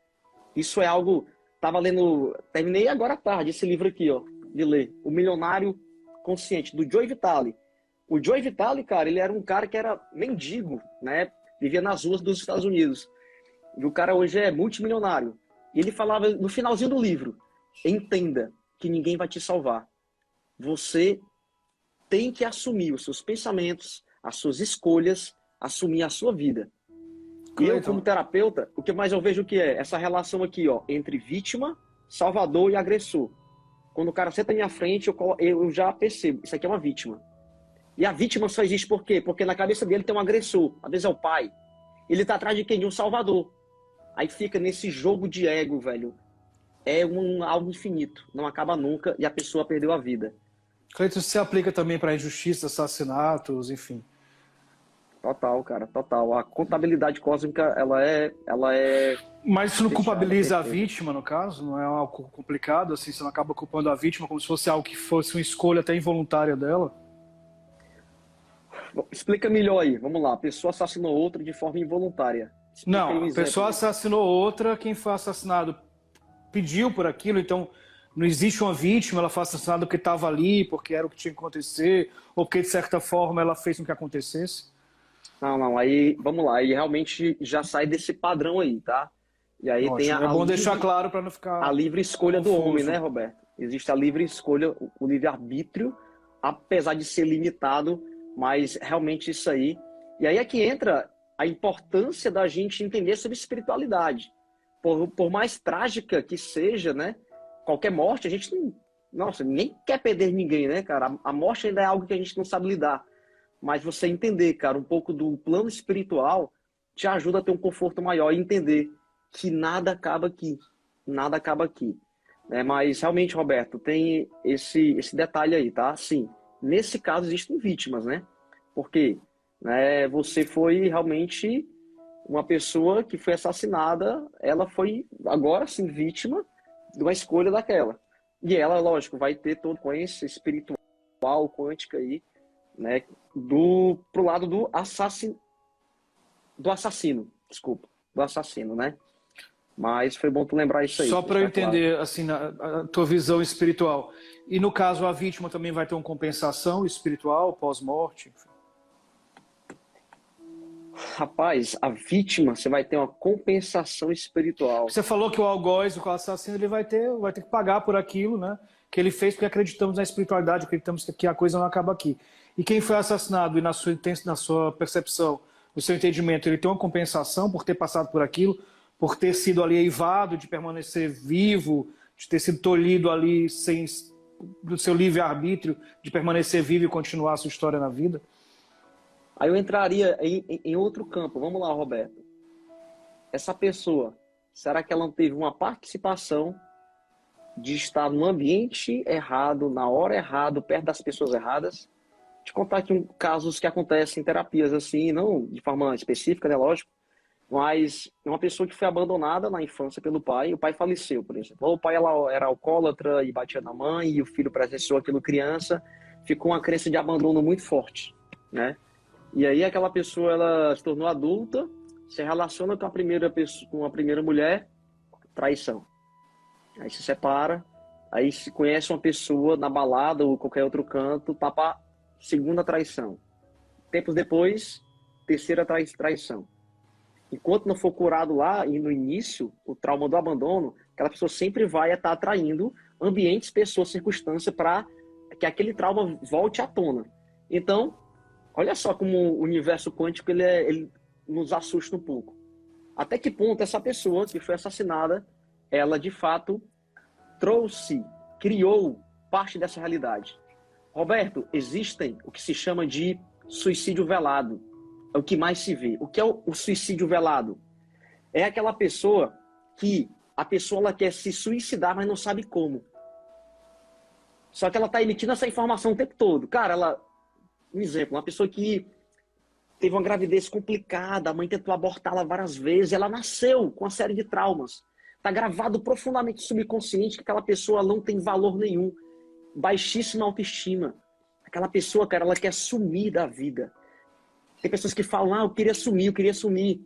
Isso é algo... Tava lendo... Terminei agora à tarde esse livro aqui, ó, de ler. O Milionário Consciente, do Joe Vitale. O Joe Vitale, cara, ele era um cara que era mendigo, né? Vivia nas ruas dos Estados Unidos. E o cara hoje é multimilionário. E ele falava no finalzinho do livro: entenda que ninguém vai te salvar. Você tem que assumir os seus pensamentos, as suas escolhas, assumir a sua vida. E eu, como terapeuta, o que mais eu vejo que é essa relação aqui, ó, entre vítima, salvador e agressor. Quando o cara senta na minha frente, eu já percebo, isso aqui é uma vítima. E a vítima só existe por quê? Porque na cabeça dele tem um agressor. Às vezes é o pai. Ele tá atrás de quem? De um salvador. Aí fica nesse jogo de ego, velho. É algo infinito. Não acaba nunca e a pessoa perdeu a vida. Cleiton, isso se aplica também para injustiça, assassinatos, enfim. Total, cara, total. A contabilidade cósmica, ela é... Mas isso não culpabiliza a perfeita. vítima, no caso? Não é algo complicado, assim? Você não acaba culpando a vítima como se fosse algo que fosse uma escolha até involuntária dela? Explica melhor aí. Vamos lá. A pessoa assassinou outra de forma involuntária. Explica Não, a pessoa assassinou outra, quem foi assassinado pediu por aquilo, então não existe uma vítima, ela foi assassinada porque estava ali, porque era o que tinha que acontecer, ou porque de certa forma ela fez com que acontecesse? Não, aí, vamos lá, aí realmente já sai desse padrão aí, tá? E aí Ótimo, tem é bom deixar claro para não ficar a livre escolha confuso. do homem, né, Roberto? Existe a livre escolha, o livre-arbítrio, apesar de ser limitado, mas realmente isso aí. E aí é que entra a importância da gente entender sobre espiritualidade. Por mais trágica que seja, né? Qualquer morte, a gente não... Nossa, ninguém quer perder ninguém, né, cara? A morte ainda é algo que a gente não sabe lidar. Mas você entender, cara, um pouco do plano espiritual te ajuda a ter um conforto maior e entender que nada acaba aqui. Nada acaba aqui. Mas realmente, Roberto, tem esse detalhe aí, tá? Sim, nesse caso existem vítimas, né? Porque você foi realmente uma pessoa que foi assassinada, ela foi agora sim vítima de uma escolha daquela. E ela, lógico, vai ter todo com esse espiritual, quântica aí, né? Pro lado do assassino, né? Mas foi bom tu lembrar isso aí. Só para eu entender, claro. assim, a tua visão espiritual. E no caso, a vítima também vai ter uma compensação espiritual pós-morte? Rapaz, a vítima, você vai ter uma compensação espiritual. Você falou que o algoz, o assassino, ele vai ter que pagar por aquilo, né? Que ele fez porque acreditamos na espiritualidade, acreditamos que a coisa não acaba aqui. E quem foi assassinado, e na sua percepção, no seu entendimento, ele tem uma compensação por ter passado por aquilo, por ter sido ali eivado, de permanecer vivo, de ter sido tolhido ali do seu livre-arbítrio, de permanecer vivo e continuar a sua história na vida? Aí eu entraria em outro campo. Vamos lá, Roberto. Essa pessoa, será que ela não teve uma participação de estar no ambiente errado, na hora errada, perto das pessoas erradas? te contar aqui casos que acontecem em terapias assim, não de forma específica, né, lógico, mas uma pessoa que foi abandonada na infância pelo pai, o pai faleceu, por exemplo. Ou o pai ela era alcoólatra e batia na mãe, e o filho presenciou aquilo criança, ficou uma crença de abandono muito forte, né? E aí aquela pessoa ela se tornou adulta, se relaciona com a primeira pessoa, com a primeira mulher, traição. Aí se separa, aí se conhece uma pessoa na balada ou qualquer outro canto, tapa segunda traição. Tempos depois, terceira traição. Enquanto não for curado lá e no início, o trauma do abandono, aquela pessoa sempre vai estar atraindo ambientes, pessoas, circunstâncias para que aquele trauma volte à tona. Então, olha só como o universo quântico ele nos assusta um pouco. Até que ponto essa pessoa que foi assassinada, ela de fato criou parte dessa realidade. Roberto, existem o que se chama de suicídio velado. É o que mais se vê. O que é o suicídio velado? É aquela pessoa que ela quer se suicidar, mas não sabe como. Só que ela está emitindo essa informação o tempo todo. Cara, um exemplo, uma pessoa que teve uma gravidez complicada, a mãe tentou abortá-la várias vezes, ela nasceu com uma série de traumas. Está gravado profundamente no subconsciente que aquela pessoa não tem valor nenhum. Baixíssima autoestima. Aquela pessoa, cara, ela quer sumir da vida. Tem pessoas que falam, eu queria sumir.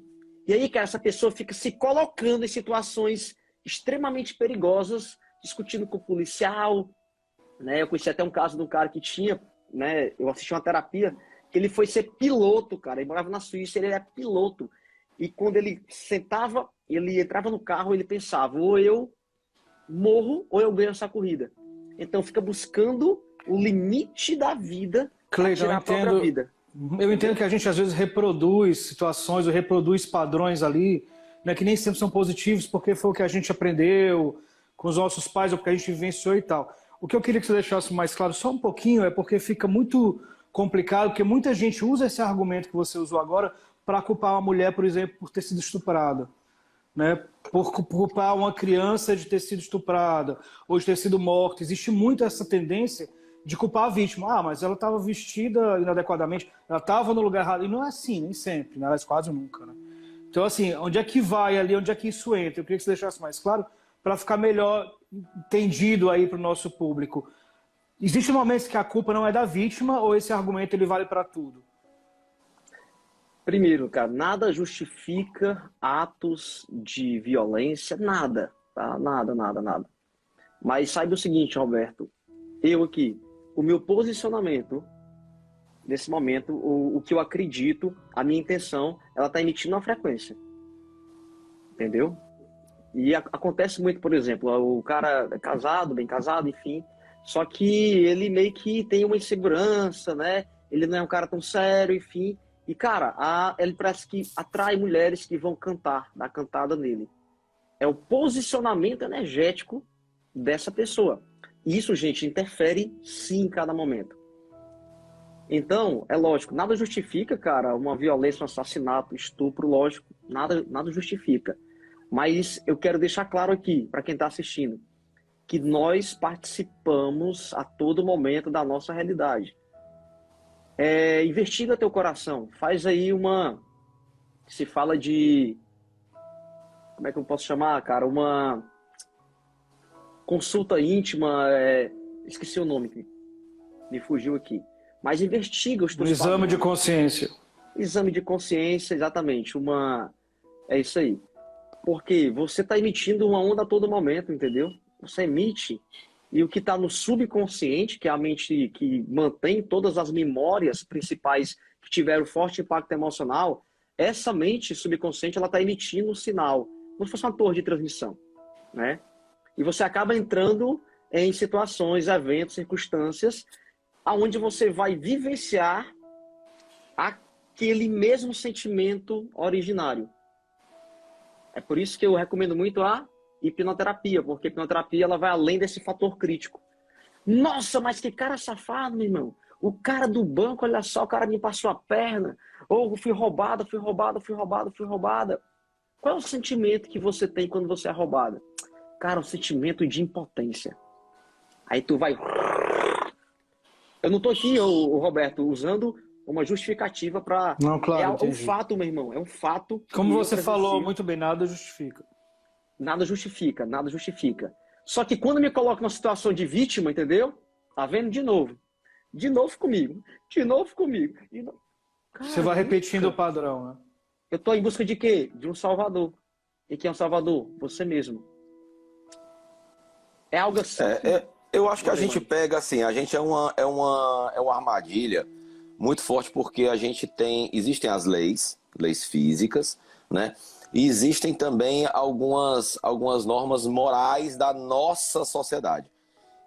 E aí, cara, essa pessoa fica se colocando em situações extremamente perigosas, discutindo com o policial, né? Eu conheci até um caso de um cara que tinha, né? Eu assisti uma terapia, que ele foi ser piloto, cara. Ele morava na Suíça, ele era piloto. E quando ele sentava, ele entrava no carro, ele pensava, ou eu morro, ou eu ganho essa corrida. Então fica buscando o limite da vida para tirar a própria vida. Eu entendo que a gente às vezes reproduz situações ou reproduz padrões ali, né, que nem sempre são positivos porque foi o que a gente aprendeu com os nossos pais ou porque a gente vivenciou e tal. O que eu queria que você deixasse mais claro só um pouquinho é porque fica muito complicado, porque muita gente usa esse argumento que você usou agora para culpar uma mulher, por exemplo, por ter sido estuprada, né? Por culpar uma criança de ter sido estuprada ou de ter sido morta. Existe muito essa tendência de culpar a vítima. Mas ela estava vestida inadequadamente, ela estava no lugar errado. E não é assim, nem sempre, né? Aliás, quase nunca, né? Então, assim, onde é que vai ali, onde é que isso entra? Eu queria que você deixasse mais claro para ficar melhor entendido aí para o nosso público. Existem momentos que a culpa não é da vítima ou esse argumento ele vale para tudo? Primeiro, cara, nada justifica atos de violência, nada, tá? Nada. Mas saiba o seguinte, Roberto, eu aqui, o meu posicionamento nesse momento, o que eu acredito, a minha intenção, ela está emitindo uma frequência, entendeu? E acontece muito, por exemplo, o cara é casado, bem casado, enfim, só que ele meio que tem uma insegurança, né? Ele não é um cara tão sério, enfim. E, cara, ele parece que atrai mulheres que vão cantar, dar cantada nele. É o posicionamento energético dessa pessoa. Isso, gente, interfere sim em cada momento. Então, é lógico, nada justifica, cara, uma violência, um assassinato, estupro, lógico, nada justifica. Mas eu quero deixar claro aqui, para quem está assistindo, que nós participamos a todo momento da nossa realidade. Investiga teu coração, faz aí se fala de, como é que eu posso chamar, cara, uma consulta íntima, esqueci o nome, me fugiu aqui, mas investiga os teus exame de consciência. Exame de consciência, exatamente, é isso aí, porque você está emitindo uma onda a todo momento, entendeu? Você emite. E o que está no subconsciente, que é a mente que mantém todas as memórias principais que tiveram forte impacto emocional, essa mente subconsciente ela está emitindo um sinal, como se fosse uma torre de transmissão, né? E você acaba entrando em situações, eventos, circunstâncias, aonde você vai vivenciar aquele mesmo sentimento originário. É por isso que eu recomendo muito a hipnoterapia, porque a hipnoterapia ela vai além desse fator crítico. Nossa, mas que cara safado, meu irmão. O cara do banco, olha só, o cara me passou a perna. Ou fui roubada. Qual é o sentimento que você tem quando você é roubada? Cara, um sentimento de impotência. Aí tu vai Eu não estou aqui, Roberto, usando uma justificativa para... Não, claro, É um entendi. fato, meu irmão. É um fato. Como você falou presencio. muito bem, nada justifica. Nada justifica, nada justifica. Só que quando me coloco numa situação de vítima, entendeu? Tá vendo? De novo. De novo comigo. De novo comigo. Você vai repetindo o padrão, né? Eu tô em busca de quê? De um salvador. E quem é um salvador? Você mesmo. É algo assim. Eu acho que a gente pega assim, a gente é uma armadilha muito forte porque a gente existem as leis físicas, né? E existem também algumas normas morais da nossa sociedade.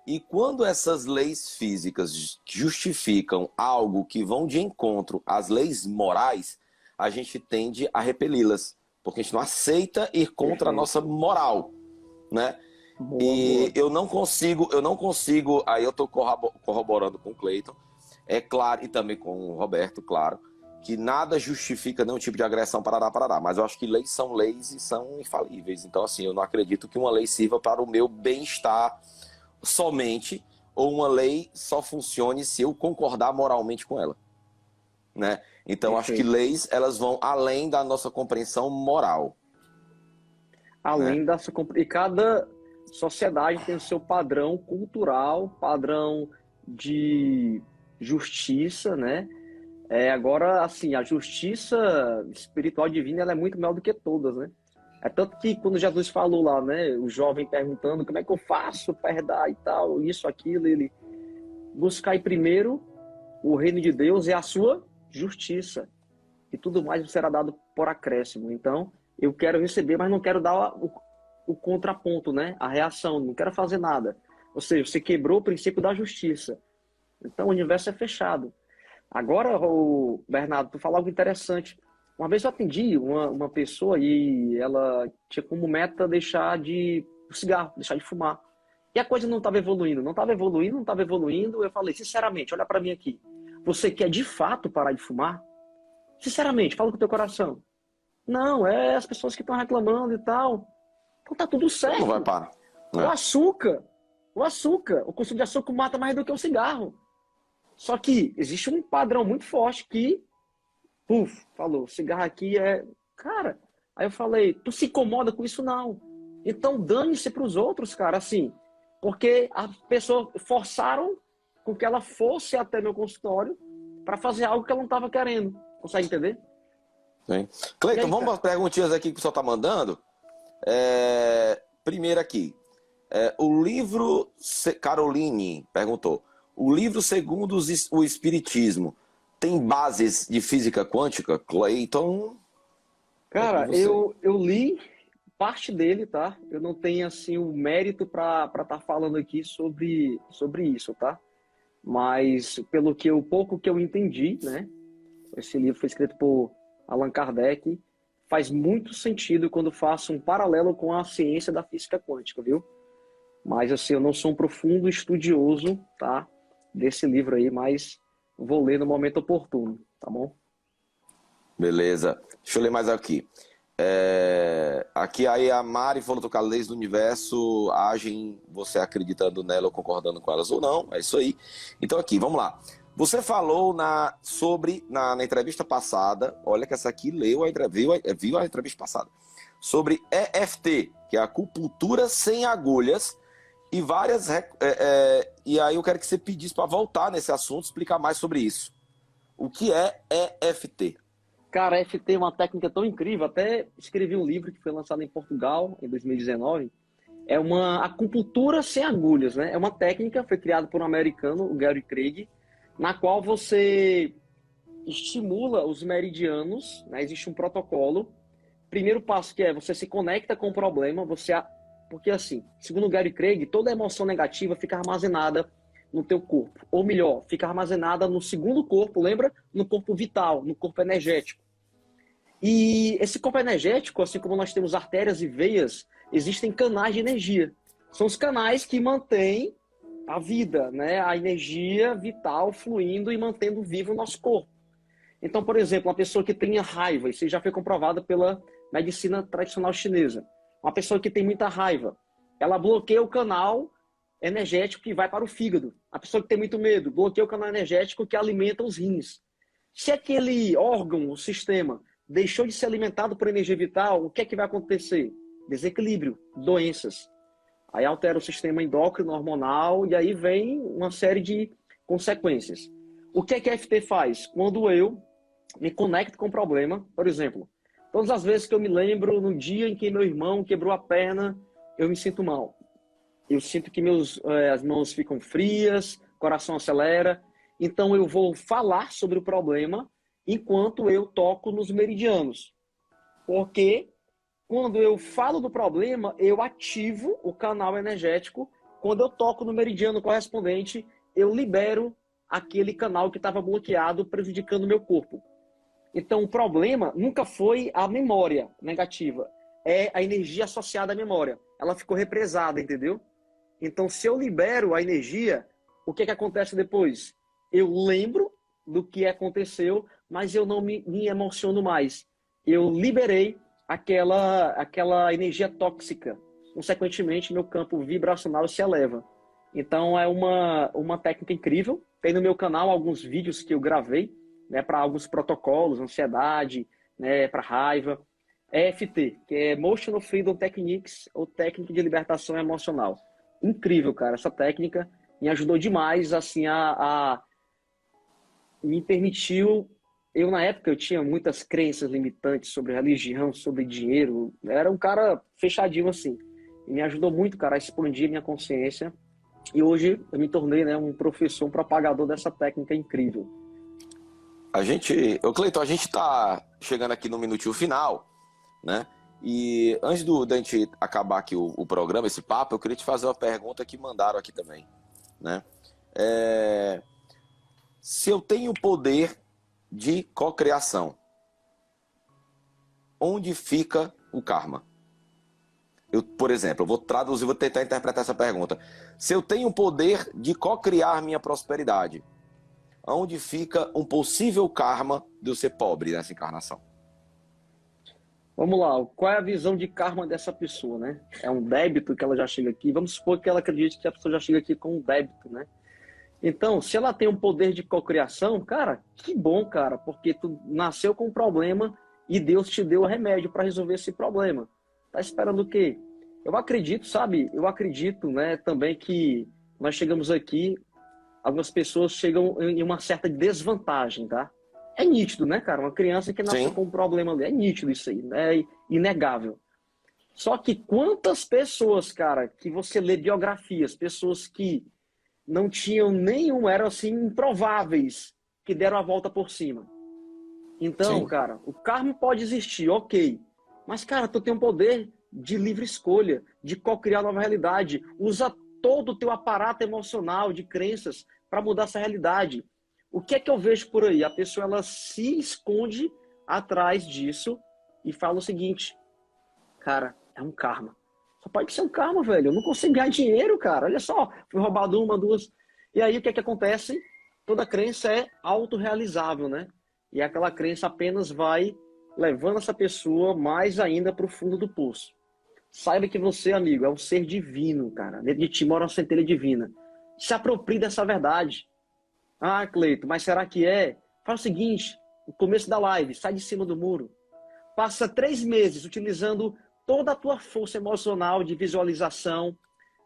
E quando essas leis físicas justificam algo que vão de encontro às leis morais, a gente tende a repeli-las, porque a gente não aceita ir contra a nossa moral, né? E eu não consigo, aí eu estou corroborando com o Cleiton, é claro, e também com o Roberto, claro, que nada justifica nenhum tipo de agressão, parará, mas eu acho que leis são leis e são infalíveis. Então, assim, eu não acredito que uma lei sirva para o meu bem-estar somente, ou uma lei só funcione se eu concordar moralmente com ela, né? Então, acho que leis, elas vão além da nossa compreensão moral. Além da sua... E cada sociedade tem o seu padrão cultural, padrão de justiça, né? Agora, assim, a justiça espiritual divina ela é muito maior do que todas, né? É tanto que quando Jesus falou lá, né? O jovem perguntando como é que eu faço para herdar e tal, isso, aquilo, ele... Buscai primeiro o reino de Deus e a sua justiça. E tudo mais será dado por acréscimo. Então, eu quero receber, mas não quero dar o contraponto, né? A reação, não quero fazer nada. Ou seja, você quebrou o princípio da justiça. Então, o universo é fechado. Agora, Bernardo, tu falou algo interessante. Uma vez eu atendi uma pessoa e ela tinha como meta deixar de cigarro, deixar de fumar. E a coisa não estava evoluindo, não estava evoluindo. Eu falei, sinceramente, olha para mim aqui. Você quer de fato parar de fumar? Sinceramente, fala com o teu coração. Não, as pessoas que estão reclamando e tal. Então tá tudo certo. Não vai parar. O açúcar, o consumo de açúcar mata mais do que o cigarro. Só que existe um padrão muito forte que, falou, cigarro aqui é... Cara, aí eu falei, tu se incomoda com isso? Não. Então dane-se pros outros, cara, assim. Porque as pessoas forçaram com que ela fosse até meu consultório para fazer algo que ela não estava querendo. Consegue entender? Sim. Cleiton, vamos para as perguntinhas aqui que o pessoal está mandando. Primeiro aqui. O livro... Caroline perguntou. O livro segundo o Espiritismo tem bases de física quântica? Cleiton? Cara, eu li parte dele, tá? Eu não tenho, assim, o mérito para estar falando aqui sobre isso, tá? Mas, pelo pouco que eu entendi, né? Esse livro foi escrito por Allan Kardec. Faz muito sentido quando faço um paralelo com a ciência da física quântica, viu? Mas, assim, eu não sou um profundo estudioso, tá? Desse livro aí, mas vou ler no momento oportuno, tá bom? Beleza. Deixa eu ler mais aqui. Aqui aí a Mari falou que as leis do universo agem você acreditando nela ou concordando com elas ou não. É isso aí. Então aqui, vamos lá. Você falou na entrevista passada, olha que essa aqui viu a entrevista passada, sobre EFT, que é a acupuntura sem agulhas, e várias... e aí eu quero que você pedisse para voltar nesse assunto, explicar mais sobre isso. O que é EFT? Cara, EFT é uma técnica tão incrível, até escrevi um livro que foi lançado em Portugal em 2019. É uma acupuntura sem agulhas, né? É uma técnica, foi criada por um americano, o Gary Craig, na qual você estimula os meridianos, né? Existe um protocolo. Primeiro passo que você se conecta com o problema, porque assim, segundo o Gary Craig, toda emoção negativa fica armazenada no teu corpo. Ou melhor, fica armazenada no segundo corpo, lembra? No corpo vital, no corpo energético. E esse corpo energético, assim como nós temos artérias e veias, existem canais de energia. São os canais que mantêm a vida, né? A energia vital fluindo e mantendo vivo o nosso corpo. Então, por exemplo, uma pessoa que tenha raiva, isso já foi comprovado pela medicina tradicional chinesa. Uma pessoa que tem muita raiva, ela bloqueia o canal energético que vai para o fígado. A pessoa que tem muito medo bloqueia o canal energético que alimenta os rins. Se aquele órgão, o sistema, deixou de ser alimentado por energia vital, o que é que vai acontecer? Desequilíbrio, doenças. Aí altera o sistema endócrino, hormonal, e aí vem uma série de consequências. O que é que a FT faz? Quando eu me conecto com o problema, por exemplo, todas as vezes que eu me lembro no dia em que meu irmão quebrou a perna, eu me sinto mal. Eu sinto que as mãos ficam frias, coração acelera. Então eu vou falar sobre o problema enquanto eu toco nos meridianos. Porque quando eu falo do problema, eu ativo o canal energético. Quando eu toco no meridiano correspondente, eu libero aquele canal que estava bloqueado, prejudicando o meu corpo. Então o problema nunca foi a memória negativa, é a energia associada à memória. Ela ficou represada, entendeu? Então se eu libero a energia, o que acontece depois? Eu lembro do que aconteceu, mas eu não me emociono mais. Eu liberei aquela energia tóxica. Consequentemente, meu campo vibracional se eleva. Então, é uma técnica incrível. Tem no meu canal alguns vídeos que eu gravei, né, para alguns protocolos, ansiedade, né, para raiva. EFT, que é Emotional Freedom Techniques, ou Técnica de Libertação Emocional. Incrível, cara. Essa técnica me ajudou demais, assim, me permitiu. Eu, na época, eu tinha muitas crenças limitantes sobre religião, sobre dinheiro. Eu era um cara fechadinho assim. E me ajudou muito, cara, a expandir minha consciência. E hoje eu me tornei, né, um professor, um propagador dessa técnica incrível. Cleiton, a gente tá chegando aqui no minutinho final, né? E antes da gente acabar aqui o programa, esse papo, eu queria te fazer uma pergunta que mandaram aqui também, né? Se eu tenho poder de cocriação, onde fica o karma? Por exemplo, eu vou traduzir, vou tentar interpretar essa pergunta. Se eu tenho o poder de cocriar minha prosperidade, onde fica um possível karma de eu ser pobre nessa encarnação? Vamos lá, qual é a visão de karma dessa pessoa, né? É um débito que ela já chega aqui. Vamos supor que ela acredite que a pessoa já chega aqui com um débito, né? Então, se ela tem um poder de cocriação, cara, que bom, cara, porque tu nasceu com um problema e Deus te deu o remédio para resolver esse problema. Tá esperando o quê? Eu acredito, sabe? Eu acredito, né, também que nós chegamos aqui, algumas pessoas chegam em uma certa desvantagem, tá? É nítido, né, cara? Uma criança que nasceu com um problema ali, é nítido isso aí, né? É inegável. Só que quantas pessoas, cara, que você lê biografias, pessoas que não tinham nenhum, eram assim, improváveis, que deram a volta por cima. Então, cara, o karma pode existir, ok. Mas, cara, tu tem um poder de livre escolha, de co-criar nova realidade. Usa todo o teu aparato emocional, de crenças, para mudar essa realidade. O que é que eu vejo por aí? A pessoa, ela se esconde atrás disso e fala o seguinte, cara, é um karma. Só pode ser um karma, velho. Eu não consigo ganhar dinheiro, cara. Olha só, fui roubado uma, duas. E aí, o que é que acontece? Toda crença é autorrealizável, né? E aquela crença apenas vai levando essa pessoa mais ainda para o fundo do poço. Saiba que você, amigo, é um ser divino, cara. Dentro de ti mora uma centelha divina. Se aproprie dessa verdade. Ah, Cleiton, mas será que é? Faz o seguinte, no começo da live, sai de cima do muro. Passa 3 meses utilizando toda a tua força emocional de visualização,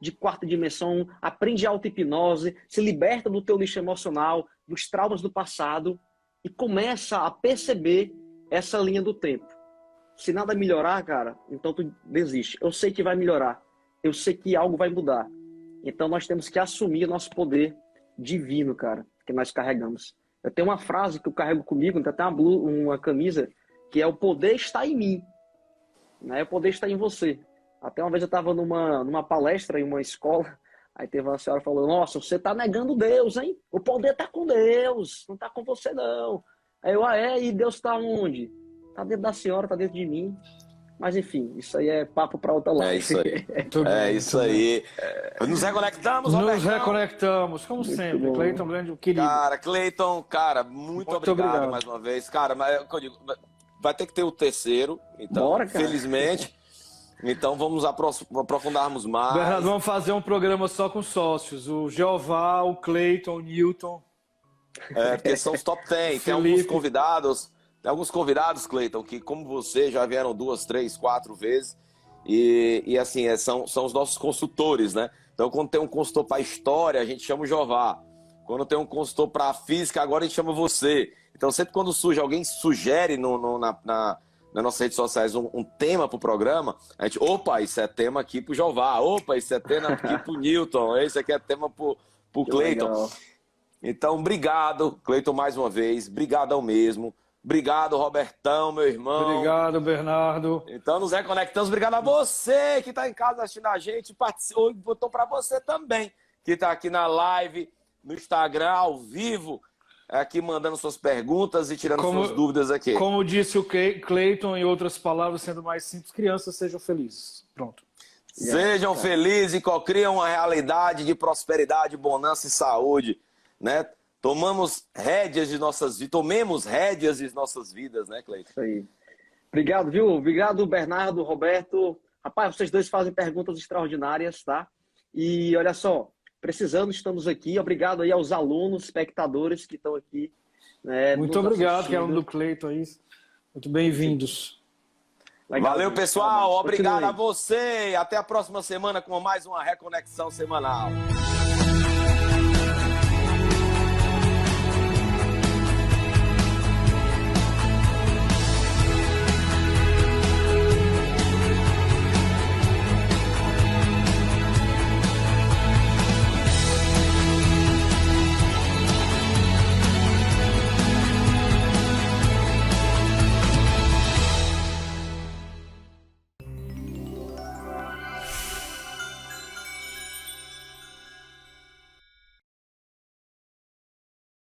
de quarta dimensão, aprende auto-hipnose, se liberta do teu lixo emocional, dos traumas do passado e começa a perceber essa linha do tempo. Se nada melhorar, cara, então tu desiste. Eu sei que vai melhorar. Eu sei que algo vai mudar. Então nós temos que assumir nosso poder divino, cara, que nós carregamos. Eu tenho uma frase que eu carrego comigo, tem até uma camisa, que é: o poder está em mim. Né? O poder está em você. Até uma vez eu estava numa palestra em uma escola, aí teve uma senhora falando: nossa, você está negando Deus, hein? O poder está com Deus, não está com você, não. Aí eu, e Deus está onde? Está dentro da senhora, está dentro de mim. Mas enfim, isso aí é papo para outra live. É isso aí. É isso aí. Nos reconectamos, Roberto? Nos reconectamos, como muito sempre. Cleiton, grande querido. Cara, Cleiton, cara, muito obrigado mais uma vez. Cara, mas eu digo, vai ter que ter o terceiro, então, bora, felizmente. Então vamos aprofundarmos mais. Bernardo, vamos fazer um programa só com sócios. O Jeová, o Cleiton, o Newton. Porque são os top 10. Tem alguns convidados, Cleiton, que como você já vieram 2, 3, 4 vezes. E assim, são os nossos consultores, né? Então quando tem um consultor para história, a gente chama o Jeová. Quando tem um consultor para física, agora a gente chama você. Então sempre quando surge, alguém sugere nas nossas redes sociais um tema para o programa, a gente, opa, isso é tema aqui para o Jeová, opa, isso é tema aqui para o Newton, esse aqui é tema para o Cleiton. Então, obrigado, Cleiton, mais uma vez, brigadão mesmo. Obrigado, Robertão, meu irmão. Obrigado, Bernardo. Então, nos reconectamos. Obrigado a você que está em casa assistindo a gente. Botou para você também, que está aqui na live, no Instagram, ao vivo, aqui mandando suas perguntas e tirando suas dúvidas aqui. Como disse o Cleiton, em outras palavras, sendo mais simples, crianças sejam felizes. Pronto. Sejam felizes e cocriam uma realidade de prosperidade, bonança e saúde, né? Tomemos rédeas de nossas vidas, né, Cleiton? Isso aí. Obrigado, viu? Obrigado, Bernardo, Roberto. Rapaz, vocês dois fazem perguntas extraordinárias, tá? E olha só, precisando, estamos aqui. Obrigado aí aos alunos, espectadores que estão aqui. Muito obrigado, que é um do Cleiton aí. Muito bem-vindos. Valeu, pessoal. Obrigado a você. Até a próxima semana com mais uma Reconexão Semanal.